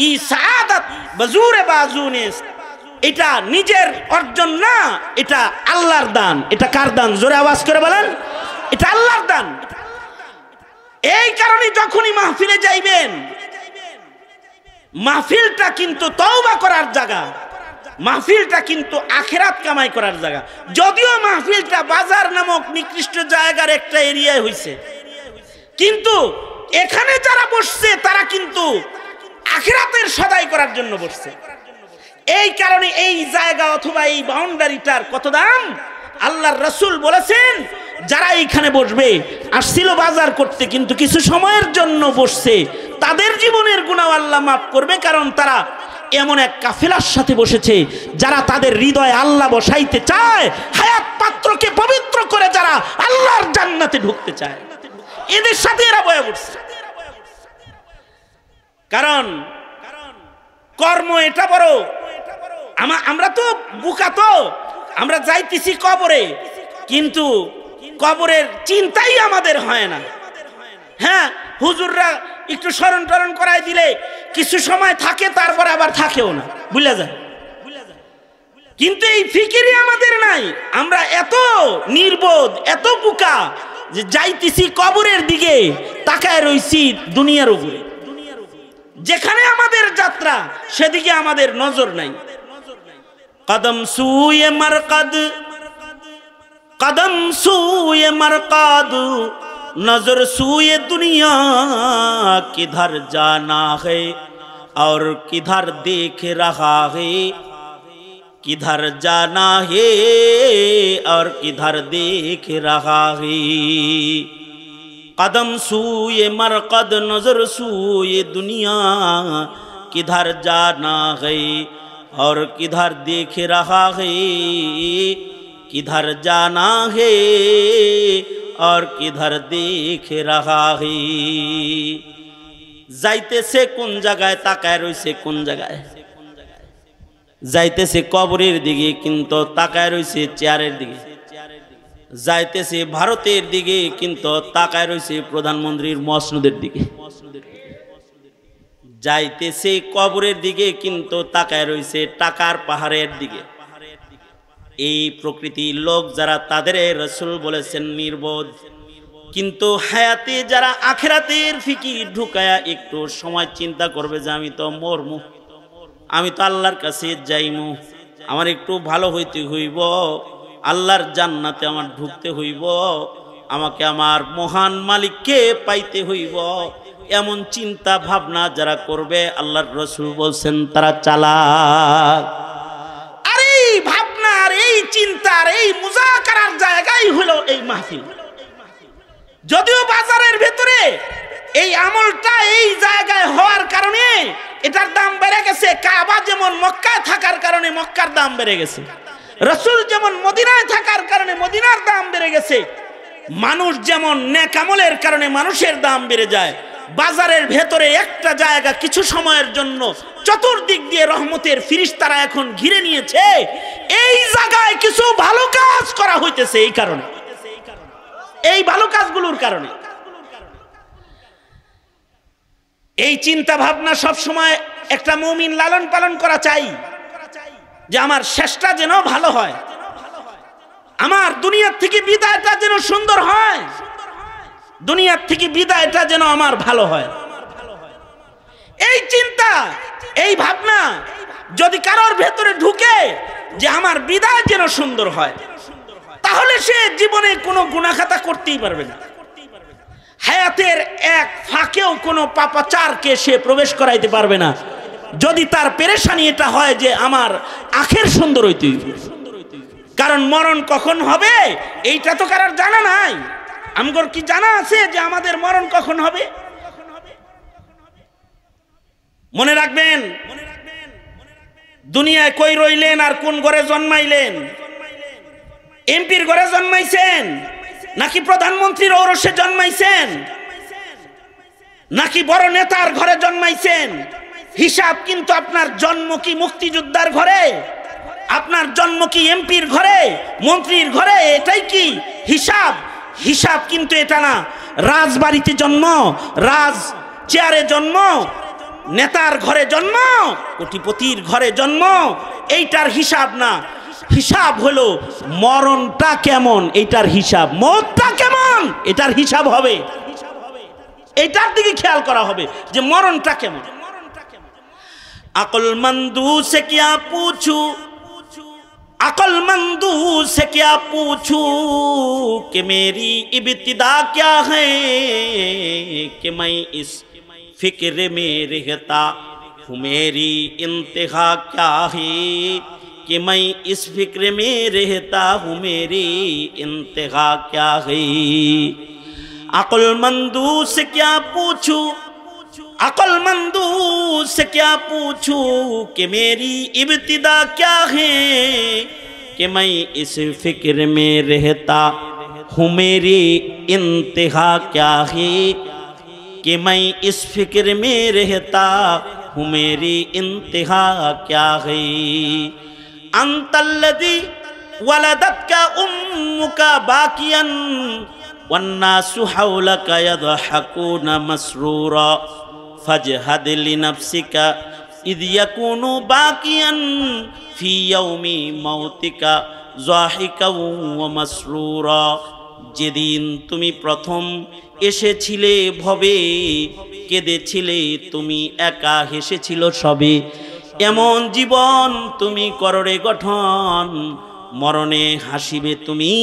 ই সাআদাত বাজুরে বাজুনেস, এটা নিজের অর্জন না, এটা আল্লাহর দান। এটা কার দান? জোরে আওয়াজ করে বলেন, এটা আল্লাহর দান। এই কারণে যখনই মাহফিলে যাইবেন, মাহফিলটা কিন্তু তওবা করার জায়গা, মাহফিলটা কিন্তু আখিরাত কামাই করার জায়গা। যদিও মাহফিলটা বাজার নামক নিকৃষ্ট জায়গার একটা এরিয়ায় হইছে, কিন্তু এখানে যারা বসছে তারা কিন্তু আখিরাতের সদাই করার জন্য বসছে। এই কারণে এই জায়গা অথবা এই বাউন্ডারিটার কত দাম। আল্লাহর রাসূল বলেছেন, যারা এইখানে বসবে আসছিল বাজার করতে, কিন্তু কিছু সময়ের জন্য বসছে, তাদের জীবনের গুনাহ আল্লাহ মাফ করবে, কারণ তারা এমন এক কাফেলার সাথে বসেছে যারা তাদের হৃদয়ে আল্লাহ বসাইতে চায়, হায়াত পাত্রকে পবিত্র করে যারা আল্লাহর জান্নাতে ঢুকতে চায়, এদের সাথে এরা বয়ে বসছে। কারণ কর্ম এটা বড়। আমরা তো বুকা, তো আমরা যাইতেছি কবরে, কিন্তু কবরের চিন্তাই আমাদের হয় না। হ্যাঁ, হুজুররা একটু স্মরণ টরণ করাই দিলে কিছু সময় থাকে, তারপর আবার থাকেও না, ভুলে যায়। কিন্তু এই ফিকিরই আমাদের নাই। আমরা এত নির্বোধ, এত বুকা যে যাইতেছি কবরের দিকে, তাকায় রইছি দুনিয়ার উপরে। যেখানে আমাদের যাত্রা সেদিকে আমাদের নজর নাই। কদম সুয়ে মারকাদ, কদম সুয়ে মারকাদ, नजर सूए दुनिया किधर जाना है और किधर देख रहा है, किधर जाना है और किधर देख रहा है। कदम सूए मरकद नजर सूए दुनिया किधर जाना है और किधर देख रहा है, किधर जाना है और किधर देख रहा है। যাইতেছে কোন জায়গায়, তাকায় রইছে কোন জায়গায়। যাইতেছে কবরের দিকে, কিন্তু তাকায় রইছে চেয়ারের দিকে। যাইতেছে ভারতের দিকে, কিন্তু তাকায় রইছে প্রধানমন্ত্রীর মসনদের দিকে। যাইতেছে কবরের দিকে, কিন্তু তাকায় রইছে টাকার পাহাড়ের দিকে। এই প্রকৃতির লোক যারা, তাদের রাসূল বলেছেন নির্বোধ। কিন্তু হায়াতে যারা আখিরাতের ফিকির ঢুকায়া একটু সময় চিন্তা করবে যে আমি তো মরমু, আমি তো আল্লাহর কাছে যাইমু, আমার একটু ভালো হইতে হইব, আল্লাহর জান্নাতে আমার ঢুকতে হইব, আমাকে আমার মহান মালিককে পাইতে হইব, এমন চিন্তা ভাবনা যারা করবে, আল্লাহর রাসূল বলছেন তারা চালাক। আর এই ভাবনার, এই চিন্তার, এই মুজাকারার জায়গাই হলো এই মাহফিল। যদিও বাজারের ভেতরে এই আমলটা এই জায়গায় হওয়ার কারণে এটার দাম বেড়ে গেছে। কাবা যেমন মক্কায় থাকার কারণে মক্কার দাম বেড়ে গেছে, রাসূল যেমন মদিনায় থাকার কারণে মদিনার দাম বেড়ে গেছে। মানুষ যেমন নেক আমলের কারণে মানুষের দাম বেড়ে যায়। বাজারের ভেতরে একটা জায়গা কিছু সময়ের জন্য চতুর্দিক দিয়ে রহমতের ফিরিস্তারা এখন ঘিরে নিয়েছে। এই জায়গায় কিছু ভালো কাজ করা হইতেছে, এই কারণে, এই ভালো কাজগুলোর কারণে। এই চিন্তা ভাবনা সব সময় একটা মুমিন লালন পালন করা চাই, যে আমার শেষটা যেন ভালো হয়, আমার দুনিয়ার থেকে বিদায়টা যেন সুন্দর হয়, দুনিয়ার থেকে বিদায়টা যেন আমার ভালো হয়। এই চিন্তা, এই ভাবনা যদি কারোর ভেতরে ঢুকে যে আমার বিদায় যেন সুন্দর হয়, তাহলে সে জীবনে কোনো গুনাহখাতা করতেই পারবে না। হায়াতের এক ফাঁকেও কোনো পাপাচারকে সে প্রবেশ করাইতে পারবে না, যদি তার পেরেশানি এটা হয় যে আমার আখের সুন্দর হইতে হইবে। কারণ মরণ কখন হবে এইটা তো কারোর জানা নাই। আমগর কি জানা আছে যে আমাদের মরণ কখন হবে? মনে রাখবেন, দুনিয়ায় কই রইলেন আর কোন ঘরে জন্মাইলেন? এমপির ঘরে জন্মাইছেন নাকি প্রধানমন্ত্রীর ঔরসে জন্মাইছেন নাকি বড় নেতার ঘরে জন্মাইছেন? হিসাব কিন্তু আপনার জন্ম কি মুক্তিযোদ্ধার ঘরে আপনার জন্ম কি এমপির ঘরে, মন্ত্রীর ঘরে? এটাই কি হিসাব? হিসাব কিন্তু এটা না। রাজবাড়িতে জন্ম, রাজ চেয়ারে জন্ম, নেতার ঘরে জন্ম, কোটিপতির ঘরে জন্ম, এইটার হিসাব না। হিসাব হলো মরণটা কেমন, এইটার হিসাব। মরণটা কেমন, এটার হিসাব হবে। এইটার দিকে খেয়াল করা হবে যে মরণটা কেমন। আকলমন্দু সে কিয়া পুছু, अकलमंदू से क्या पूछूं कि मेरी इब्तिदा क्या है, कि मैं इस फिक्र में रहता हूँ मेरी इंतहा क्या है, कि मैं इस फिक्र में रहता हूँ मेरी इंतहा क्या है। अकलमंदू से क्या पूछूं, अकलमंदू से क्या पूछूं कि मेरी इब्तिदा क्या है, कि मैं इस फिक्र में रहता हूँ मेरी इंतहा क्या है, कि मैं इस फिक्र में रहता हूँ मेरी इंतहा क्या है। अंतल्लज़ी वलदतका उम्मुका बाकियन वन्नासु हौलका यदहकूना मसरूरा फजहद लिनफ्सिका इद यकूनु बाकियन फी यौमी मौतिका ज़ाहिका व मसरूरा। যেদিন তুমি প্রথম এসেছিলে ভবে, কেঁদেছিলে তুমি একা, হেসেছিল সবে, এমন জীবন তুমি কররে গঠন, মরণে হাসিবে তুমি,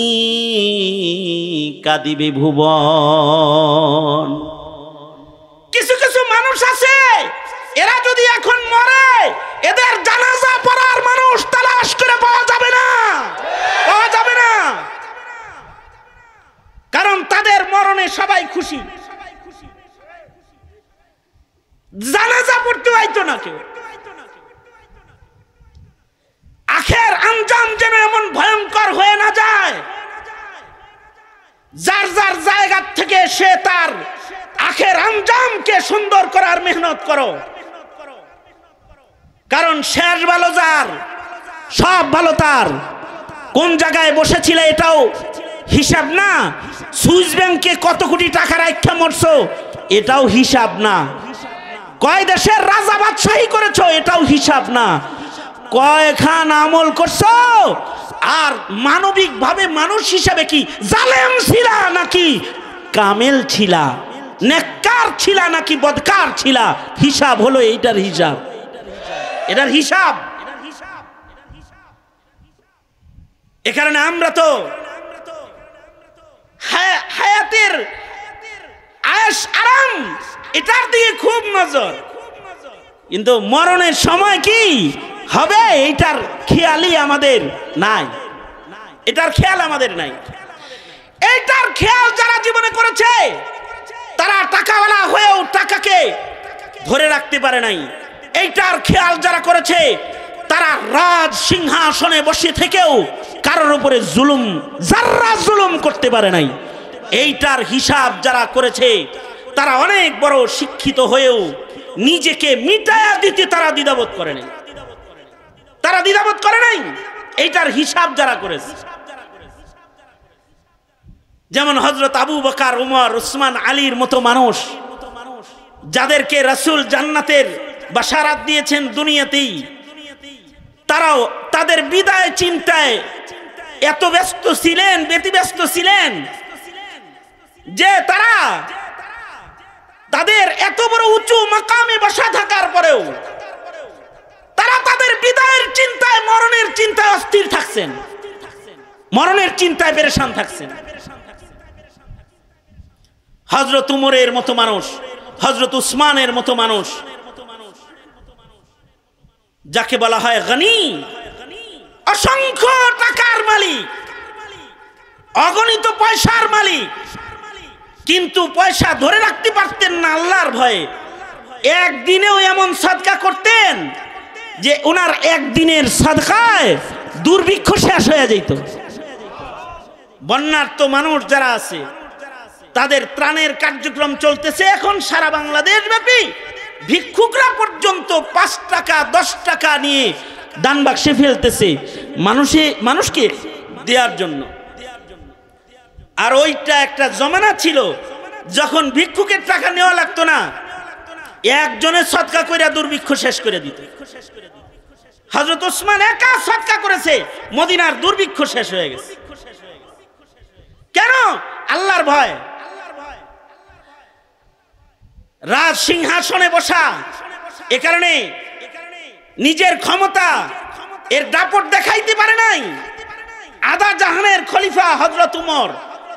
কাঁদিবে ভুবন। কিছু কিছু মানুষ আছে, এরা যদি এখন মরে, এদের জানাজা পড়ার মানুষ তালাশ করে পাওয়া যাবে না, পাওয়া যাবে না। কারণ তাদের মরণে সবাই খুশি, জানাজা পড়তে হইতো না কেউ। আখের আঞ্জাম যেন এমন ভয়ঙ্কর হয়ে না যায়, যার যার জায়গা থেকে সে তার আখের আঞ্জামকে সুন্দর করার মেহনত করো। কারণ শেষ ভালো যার, সব ভালো তার। কোন জায়গায় বসেছিলে এটাও হিসাব না। সুইস ব্যাংকে কত কোটি টাকা রাখা মরছো, এটাও হিসাব না। কয় দেশের রাজা বাদশাহী করেছো, এটাও হিসাব না। কয়খান আমল করছো, আর মানবিক ভাবে মানুষ হিসাবে কি জালেম ছিলা নাকি কামেল ছিলা, নেককার ছিলা নাকি বদকার ছিলা, হিসাব হলো এইটার হিসাব, এটার হিসাব। এ কারণে আমরা তো হায়াতের আয়েশ আরাম এটার দিকে খুব নজর, কিন্তু মরণের সময় কি হবে এইটার খেয়ালই আমাদের নাই, এটার খেয়াল আমাদের নাই। এইটার খেয়াল যারা জীবনে করেছে তারা টাকাওয়ালা হয়েও টাকাকে ধরে রাখতে পারে নাই। এইটার খেয়াল যারা করেছে তারা রাজ সিংহাসনে বসে থেকেও কারোর উপরে জুলুম, যারা জুলুম করতে পারে নাই। এইটার হিসাব যারা করেছে তারা অনেক বড় শিক্ষিত হয়েও নিজেকে মিটায়া দিতে তারা দ্বিধাবোধ করে নাই, তারা দ্বিধাবোধ করে নাই। এইটার হিসাব যারা করেছে, যেমন হযরত আবু বকর, উমর, উসমান, আলীর মতো মানুষ, যাদেরকে রাসূল জান্নাতের বাশারাত দিয়েছেন দুনিয়াতেই, তারাও তাদের বিদায় চিন্তায় এত ব্যস্ত ছিলেন, ব্যতিব্যস্ত ছিলেন যে তারা তাদের এত বড় উঁচু মাকামে বসা থাকার পরেও তারা তাদের বিদায়ের চিন্তায়, মরণের চিন্তায় অস্থির থাকছেন, মরণের চিন্তায় পেরেশান থাকছেন। হযরত উমরের মতো মানুষ, হযরত উসমানের মতো মানুষ, যাকে বলা হয় গনি, অসংখ্য টাকার মালিক, অগণিত পয়সার মালিক, কিন্তু পয়সা ধরে রাখতে পারতেন না আল্লাহর ভয়ে। একদিনেও এমন সাদকা করতেন যে ওনার একদিনের সাদকায় দুর্ভিক্ষ শেষ হয়ে যেত। বন্যার্ত মানুষ যারা আছে তাদের ত্রাণের কার্যক্রম চলতেছে এখন সারা বাংলাদেশ ব্যাপী। ভিক্ষুকরা পর্যন্ত 5 টাকা 10 টাকা নিয়ে দান বাক্সে ফেলতেছে মানুষকে দেওয়ার জন্য। আর ওইটা একটা জমানা ছিল যখন ভিক্ষুকের টাকা নেওয়া লাগতো না, একজনের সদকা কইরা দুর্ভিক্ষ শেষ করে দিত। হযরত ওসমান একা সদকা করেছে, মদিনার দুর্ভিক্ষ শেষ হয়ে গেছে। কেন? আল্লাহর ভয়। রাজ সিংহাসনে বসা, এ কারণে নিজের ক্ষমতা এর দাপট দেখাইতে পারে নাই। আদা জাহানের খলিফা হযরত উমর,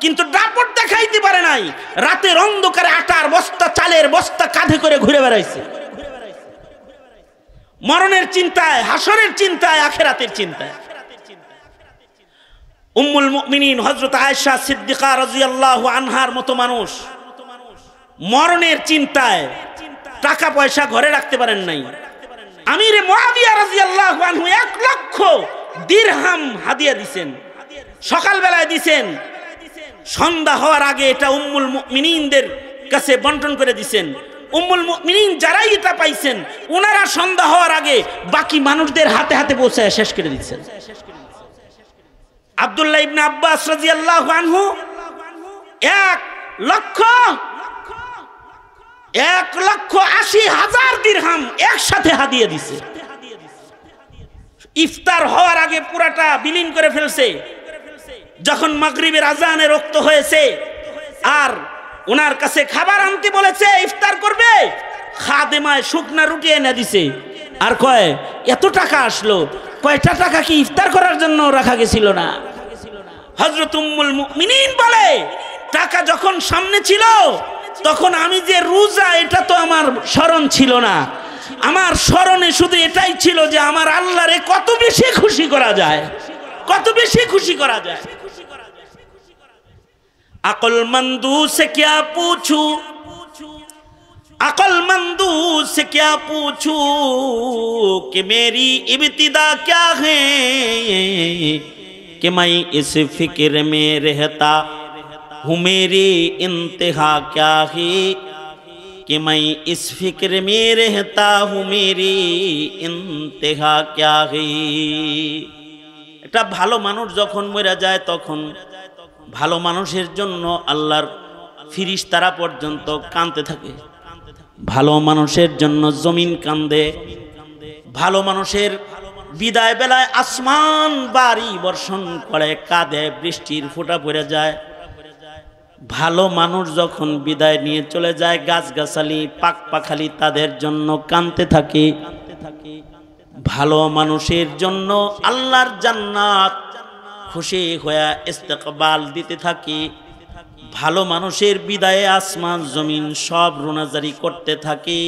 কিন্তু দাপট দেখাইতে পারে নাই। রাতের অন্ধকারে আটার বস্তা, চালের বস্তা কাঁধে করে ঘুরে বেড়াইছে, মরণের চিন্তায়, হাসরের চিন্তায়, আখিরাতের চিন্তায়। উম্মুল মুমিনিন হযরত আয়েশা সিদ্দিকা রাদিয়াল্লাহু আনহার মতো মানুষ মরণের চিন্তায় টাকা পয়সা ঘরে রাখতে পারেন নাই। আমিরে মুআবিয়া রাদিয়াল্লাহু আনহু 1 লক্ষ দিরহাম হাদিয়া দিবেন, সকাল বেলায় দিবেন, সন্ধ্যা হওয়ার আগে এটা উম্মুল মুমিনিনদের কাছে বন্টন করে দিবেন। উম্মুল মুমিনিন যারাই এটা পাইছেন, ওনারা সন্ধ্যা হওয়ার আগে বাকি মানুষদের হাতে হাতে পৌঁছায় শেষ করে দিচ্ছেন। আব্দুল্লাহ ইবনে আব্বাস রাদিয়াল্লাহু আনহু 1,80,000 দিরহাম একসাথে হাদিয়া দিছে। ইফতার হওয়ার আগে পুরাটা বিলীন করে ফেলছে। যখন মাগরিবের আজানের রক্ত হয়েছে আর ওনার কাছে খাবার আনতে বলেছে, ইফতার করবে, খাদেমায় শুকনা রুটি এনে দিছে। আর কয় এত টাকা আসলো, কয়টা টাকা কি ইফতার করার জন্য রাখা গেছিল না? হযরত উম্মুল মুমিনিন বলে, টাকা যখন সামনে ছিল তখন আমি যে রোজা এটা তো আমার স্মরণ ছিল না। আমার স্মরণে শুধু এটাই ছিল যে আমার আল্লাহরে কত বেশি খুশি করা যায়, কত বেশি খুশি করা যায়। अक्लमंदू से क्या पूछूं, अक्लमंदू से क्या पूछूं कि मेरी इब्तिदा क्या है, कि मैं इस फिक्र में रहता हूँ मेरी इंतहा क्या है, कि मैं इस फिक्र में रहता हूँ मेरी इंतहा क्या है। একটা ভালো মানুষ যখন মরে যায় তখন ভালো মানুষের জন্য আল্লাহর ফিরিস্তারা পর্যন্ত কাঁদতে থাকে। ভালো মানুষের জন্য জমিন কাঁদে। ভালো মানুষের বিদায় বেলায় আসমান বাড়ি বর্ষণ করে, কাঁদে, বৃষ্টির ফোঁটা পড়ে যায়। ভালো মানুষ যখন বিদায় নিয়ে চলে যায়, গাছগাছালি, পাক পাখালি তাদের জন্য কাঁদতে থাকে। ভালো মানুষের জন্য আল্লাহর জান্নাত খুশি হয়ে ইস্তেকবাল দিতে থাকি। ভালো মানুষের বিদায়ে আসমান জমিন সব রোনাজারি করতে থাকি।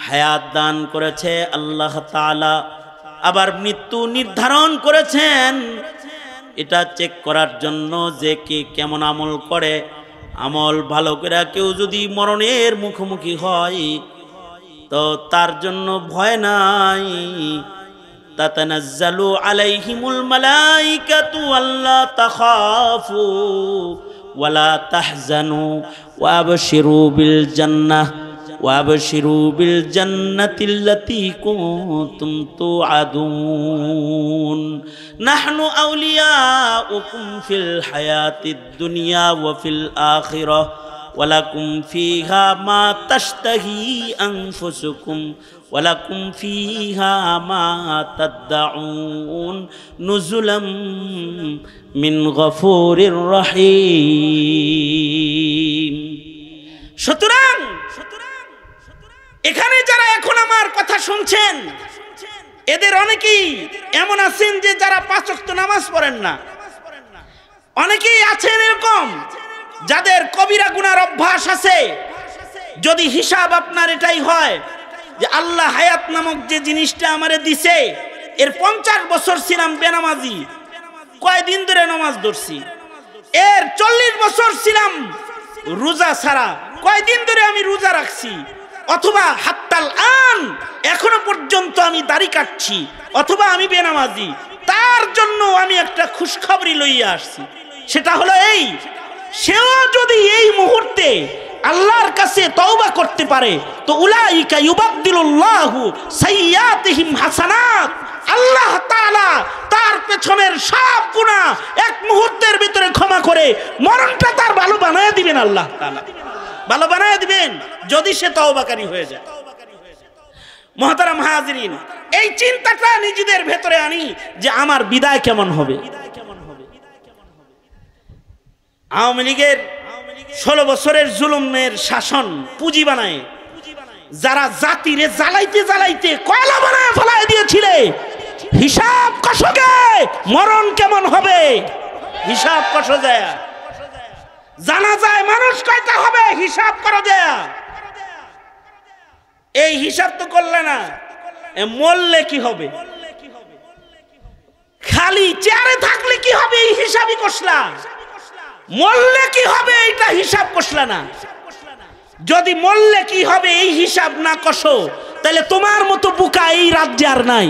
হায়াত দান করেছে আল্লাহ তাআলা, আবার মৃত্যু নির্ধারণ করেছেন এটা চেক করার জন্য যে কে কেমন আমল করে। আমল ভালো করে কেউ যদি মরণের মুখোমুখি হয় তো তার জন্য ভয় নাই। তাতানাজ্জালু আলাইহিমুল মালাইকাতু আল্লা তাখাফু ওয়ালা তাহজানু ওয়াবশিরু বিল জান্নাহ ওয়াবশিরু বিল জান্নাতিল্লাতী কুনতুম তুআদুন নাহনু আউলিয়াউকুম ফিল হায়াতিদ দুনিয়া ওয়া ফিল আখিরাহ ওয়ালাকুম ফিহা মা তাশতাহি আনফুসুকুম ওয়ালাকুম ফিহা মা তাদউন নুজুলাম মিন গফুরির রহিম। সুতরাং এখানে যারা এখন আমার কথা শুনছেন, এদের অনেকেই এমন আছেন যে যারা 5 ওয়াক্ত নামাজ পড়েন না। অনেকেই আছেন এরকম যাদের কবিরা গুনার অভ্যাস আছে। যদি হিসাব আপনার এটাই হয় যে আল্লাহ হায়াত নামক যে জিনিসটা আমারে দিছে, এর 50 বছর ছিলাম বেনামাজি, কয়দিন ধরে নামাজ ধরছি। এর 40 বছর ছিলাম রোজা ছাড়া, কয়দিন ধরে আমি রোজা রাখছি। অথবা হাত্তাল আন এখনো পর্যন্ত আমি দাড়ি কাটছি, অথবা আমি বেনামাজি। তার জন্য আমি একটা খুশখবরি লইয়া আসছি। সেটা হলো এই, সেও যদি এই মুহূর্তে আল্লাহর কাছে তওবা করতে পারে তো উলাইকা ইউবাদদিলুল্লাহু সাইয়্যাতিহিম হাসানাত, আল্লাহ তাআলা তার পেছনের সব গুনাহ এক মুহূর্তের ভিতরে ক্ষমা করে মরণটা তার ভালো বানায় দিবেন। আল্লাহ তাআলা ভালো বানায় দিবেন যদি সে তওবাকারী হয়ে যায়। মুহতারাম হাজিরিন, এই চিন্তাটা নিজেদের ভেতরে আনি যে আমার বিদায় কেমন হবে। আওয়ামী লীগের 16 বছরের জুলুমের শাসন পুঁজি বানায় যারা জাতিরে জ্বালাইতে জ্বালাইতে কয়লা বানায় ফেলায় দিয়েছিলে, হিসাব কষকে মরণ কেমন হবে হিসাব কষ যায়, জানা যায় মানুষ কয়টা হবে হিসাব করা যায়। এই হিসাব তো করলে না, মরলে কি হবে, খালি চেয়ারে থাকলে কি হবে এই হিসাবই কষলা, মরলে কি হবে এইটা হিসাব কষলা না। যদি মরলে কি হবে এই হিসাব না কষো তাহলে তোমার মতো বোকা এই রাজ্যে আর নাই।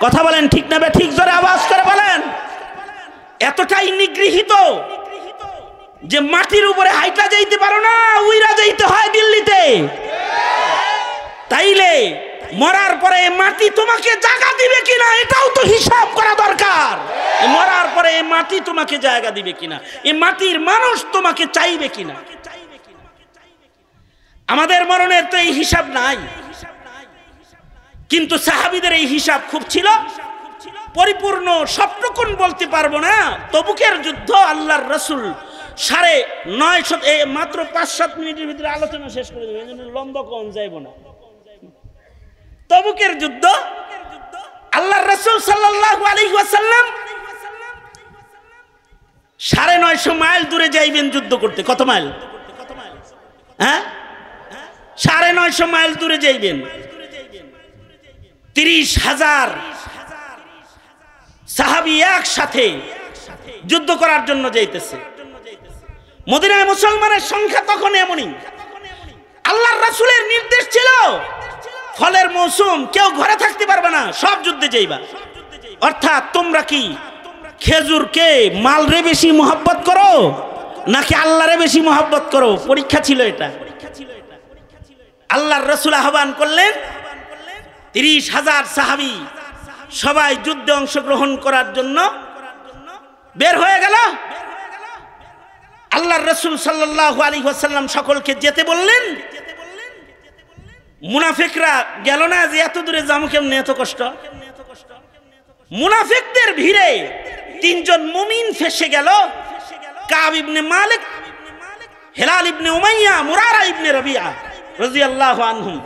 কথা বলেন ঠিক না? ঠিক জোরে আওয়াজ করে বলেন। এতটাই নিগৃহীত যে মাটির উপরে হাইটা যাইতে পারো না, উইরা যাইতে হয় দিল্লিতে। তাইলে মরার পরে মাটি তোমাকে জায়গা দিবে কিনা এটাও তো হিসাব করা দরকার। মরার পরে মাটি তোমাকে জায়গা দিবে কিনা, এই মাটির মানুষ তোমাকে চাইবে কিনা। আমাদের মরণের তো এই হিসাব নাই, কিন্তু সাহাবীদের এই হিসাব খুব ছিল। পরিপূর্ণ সবটুকুন বলতে পারবো না। তবুকের যুদ্ধ আল্লাহর রাসূল 9:30 মাত্র 5-7 মিনিটের ভিতরে আলোচনা শেষ করে দেবে, এজন্য লম্বা কোন যাইব না। তবুকের যুদ্ধ আল্লাহর রাসূল সাল্লাল্লাহু আলাইহি ওয়াসাল্লাম 950 মাইল দূরে যাইবেন যুদ্ধ করতে। কত মাইল? হ্যাঁ, 950 মাইল দূরে যাইবেন। 30,000 সাহাবী একসাথে যুদ্ধ করার জন্য যাইতেছে। মদিনায় মুসলমানের সংখ্যা তখন এমনই। আল্লাহর রাসূলের নির্দেশ ছিল ফলের মৌসুম, কেউ ঘরে থাকতে পারবে না, সব যুদ্ধে যাইবা। অর্থাৎ তোমরা কি খেজুরকে মালরে বেশি মহব্বত করো নাকি আল্লাহরে বেশি মহব্বত করো? পরীক্ষা ছিল এটা। আল্লাহর রাসূল আহ্বান করলেন, 30,000 সাহাবী সবাই যুদ্ধে অংশগ্রহণ করার জন্য বের হয়ে গেল। আল্লাহর রাসূল সাল্লাল্লাহু আলাইহি ওয়াসাল্লাম সকলকে যেতে বললেন। মুনাফিকরা গেল না যে এত দূরে যাবো কেমনে, এত কষ্ট। মুনাফিকদের ভিড়ে 3 জন মুমিন ফেসে গেল, কাব ইবনে মালিক, হিলাল ইবনে উমাইয়া, মুরারা ইবনে রাবিয়া রাদিয়াল্লাহু আনহুম।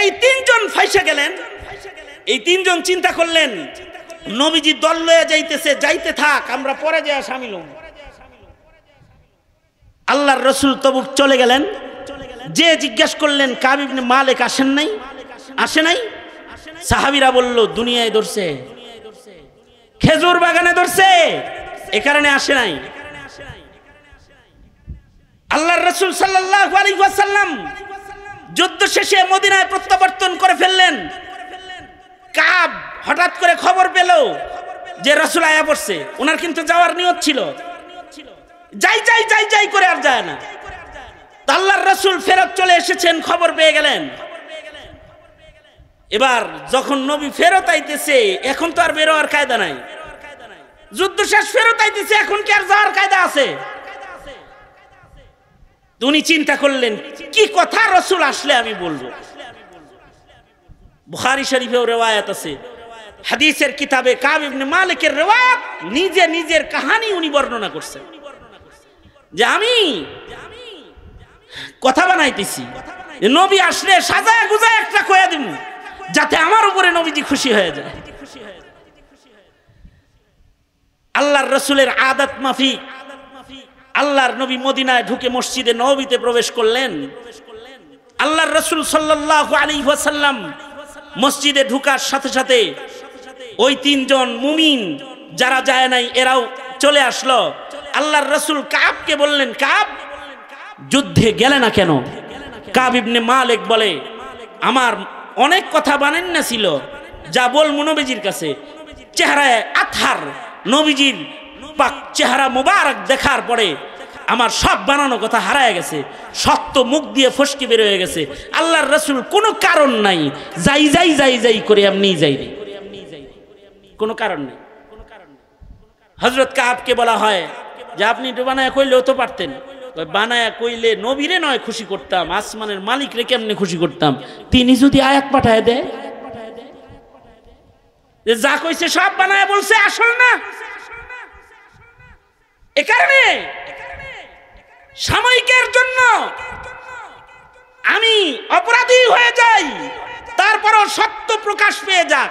এই 3 জন ফাইসে গেলেন। এই 3 জন চিন্তা করলেন নবীজি দল লয়ে যাইতেছে, যাইতে থাক, আমরা পরে যায় শামিল হব। আল্লাহর রাসূল তবুক চলে গেলেন। যে জিজ্ঞেস করলেন কাব ইবনে মালিক আসেন নাই, আসে নাই? সাহাবীরা বলল দুনিয়ায় ধরছে, খেজুর বাগানে ধরছে, এ কারণে আসে নাই। আল্লাহর রাসূল সাল্লাল্লাহু আলাইহি ওয়াসাল্লাম যুদ্ধ শেষে মদিনায় প্রত্যাবর্তন করে ফেললেন। কাব হঠাৎ করে খবর পেল যে রাসূল আয়া পড়ছে। ওনার কিন্তু যাওয়ার নিয়ত ছিল, যাই যাই যাই যাই করে আর যায় না। আল্লাহর রাসূল ফেরত চলে এসেছেন, খবর পেয়ে গেলেন। এবার যখন নবী ফেরত আইতেছে, এখন তো আর বের হওয়ার কায়দা নাই। যুদ্ধ শেষ, ফেরত আইতেছে, এখন কি আর যাওয়ার কায়দা আছে? উনি চিন্তা করলেন কি কথা রাসূল আসলে আমি বলবো। বুখারী শরীফেও রিওয়ায়াত আছে, হাদিসের কিতাবে কাব ইবনে মালিকের রিওয়ায়াত, নিজে নিজের কাহিনী উনি বর্ণনা করছেন যে আমি কথা বানাইতেছি, নবী আসলে সাজায় গুজায় একটা কয়া দিব যাতে আমার উপরে নবীজি খুশি হয়ে যায়। আল্লাহর রাসূলের আদত মাফিক আল্লাহর নবী মদিনায় ঢুকে মসজিদে নববীতে প্রবেশ করলেন। আল্লাহর রাসূল সাল্লাল্লাহু আলাইহি ওয়াসাল্লাম মসজিদে ঢোকার সাথে সাথে ওই 3 জন মুমিন যারা যায় নাই এরাও চলে আসলো। আল্লাহর রাসূল কাবকে বললেন, কাব যুদ্ধে গেলে না কেন? কাব ইবনে মালিক বলে, আমার অনেক কথা বানান না ছিল, যা বলবো নবীজির কাছে। চেহারায় আতহার, নবীজির পাক চেহারা মুবারক দেখার পরে আমার সব বানানো কথা হারায় গেছে, সত্য মুখ দিয়ে ফসকে বের হয়ে গেছে। আল্লাহর রাসূল কোনো কারণ নাই, যাই যাই যাই যাই করে এমনি যাইনি। কোনো কারণ নেই। হযরত কাবকে বলা হয় যে আপনি তো বানায়া কইলেও তো পারতেন। বানায়া কইলে নবীরে নয় খুশি করতাম, আসমানের মালিকরে কেমনে খুশি করতাম? তিনি যদি আয়াত পাঠায় দেয়, যা কইছে সব বানায়া বলছে, আসল না। এ কারণে সাময়িকের জন্য আমি অপরাধী হয়ে যাই, তারপরও সত্য প্রকাশ পেয়ে যাক,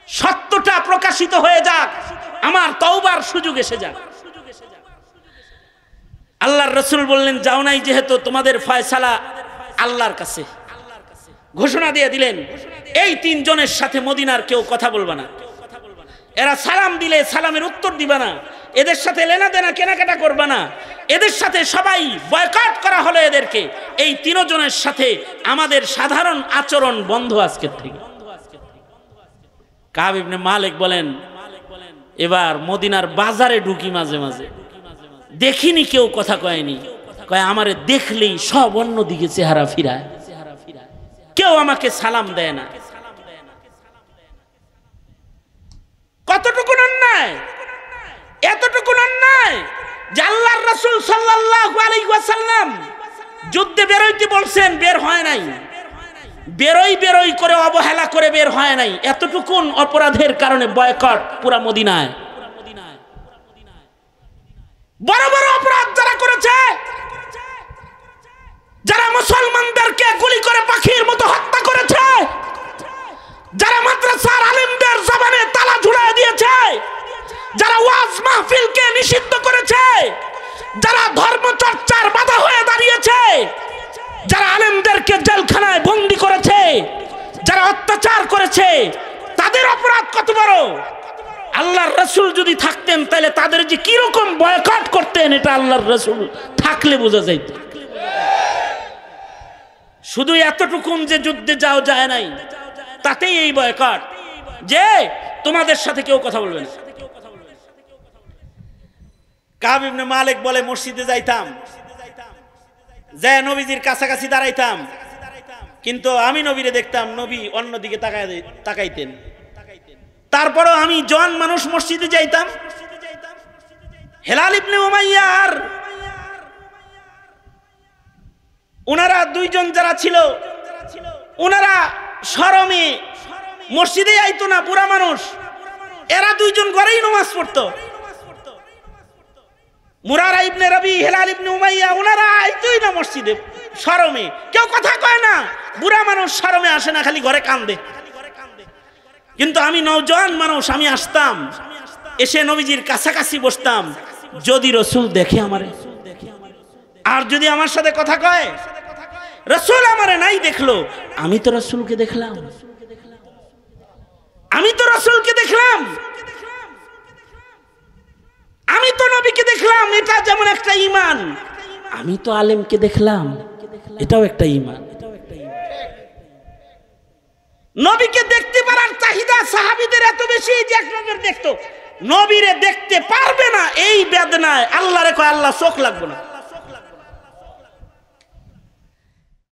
সত্যটা প্রকাশিত হয়ে যাক, আমার তওবার সুযোগ এসে যাক। আল্লাহর রাসূল বললেন, যাও নাই যেহেতু, তোমাদের ফয়সালা আল্লাহর কাছে। ঘোষণা দিয়ে দিলেন, এই তিনজনের সাথে মদিনার কেউ কথা বলবে না। এরা সালাম দিলে সালামের উত্তর দিবে না, এদের সাথে লেনা দেনা কেনাকাটা করবে না, এদের সাথে সবাই বয়কট করা হলো। এদেরকে, এই তিনজনের সাথে আমাদের সাধারণ আচরণ বন্ধ আজকের থেকে। কাব ইবনে মালিক বলেন, এবার মদিনার বাজারে ঢুকি, মাঝে মাঝে দেখিনি কেউ কথা কয়নি, কয় আমারে দেখলেই সব অন্যদিকে চেহারা ফিরায়, কেউ আমাকে সালাম দেয় না। কতটুকু অন্যায়, এতটুকু অন্যায় যে আল্লাহর রাসূল সাল্লাল্লাহু আলাইহি ওয়াসাল্লাম যুদ্ধে বেরোইতে বলছেন, বের হয় নাই, বেরোই করে অবহেলা করে বের হয় নাই। এতটুকুন অপরাধের কারণে বয়কট পুরা মদিনায়। বড় বড় অপরাধ যারা করেছে, যারা মুসলমানদেরকে গুলি করে পাখির মতো হত্যা করেছে, যারা মাদ্রাসার আলেমদের জবানে তালা ঝুলিয়ে দিয়েছে, যারা ওয়াজ মাহফিলকে নিষিদ্ধ করেছে, যারা ধর্মচর্চার বাধা হয়ে দাঁড়িয়েছে, যারা আলেমদেরকে জেলখানায় বন্দী করেছে, যারা অত্যাচার করেছে, তাদের অপরাধ কত বড়! আল্লাহর রাসূল যদি থাকতেন তাহলে তাদের যে কি রকম বয়কট করতেন, এটা আল্লাহর রাসূল থাকলে বোঝা যাইত। শুধু এতটুকুন যে যুদ্ধে যাও যায় নাই, তাতেই এই বয়কট, যে তোমাদের সাথে কেউ কথা বলবে না। কাব ইবনে মালিক বলে, মসজিদে যাইতাম, যে নবীজির কাছাকাছি দাঁড়াইতাম, কিন্তু আমি নবীরে দেখতাম নবী অন্যদিকে তাকাইতেন। তারপরও আমি জন মানুষ মসজিদে যাইতাম। হেলাল ইবনে উমাইয়া আর ওনারা দুইজন যারা ছিল, ওনারা শরমে মসজিদে আইতো না, বুড়া মানুষ, এরা দুইজন ঘরেই নামাজ পড়তো। মুরারা ইবনে রবি, হেলাল ইবনে উমাইয়া, ওনারা আইতোই না মসজিদে, শরমে, কেউ কথা কয় না। বুড়া মানুষ শরমে আসে না, খালি ঘরে কান্দে। কিন্তু আমি নওজোয়ান মানুষ, আমি আসতাম, এসে নবীজির কাছাকাছি বসতাম। যদি রাসূল দেখে আমারে, আর যদি আমার সাথে কথা কয়, রাসূল আমারে নাই দেখলো, আমি তো রাসূলকে দেখলাম, আমি তো রাসূলকে দেখলাম, আমি তো নবীকে দেখলাম। এটা যেমন একটা ঈমান, আমি তো আলেমকে দেখলাম, এটাও একটা ঈমান। নবীকে দেখতে পারার চাহিদা সাহাবীদের এত বেশি যে এক নজর দেখতো। নবীরে দেখতে পারবে না, এই বেদনায় আল্লাহরে কয়, আল্লাহ চোখ লাগবে না।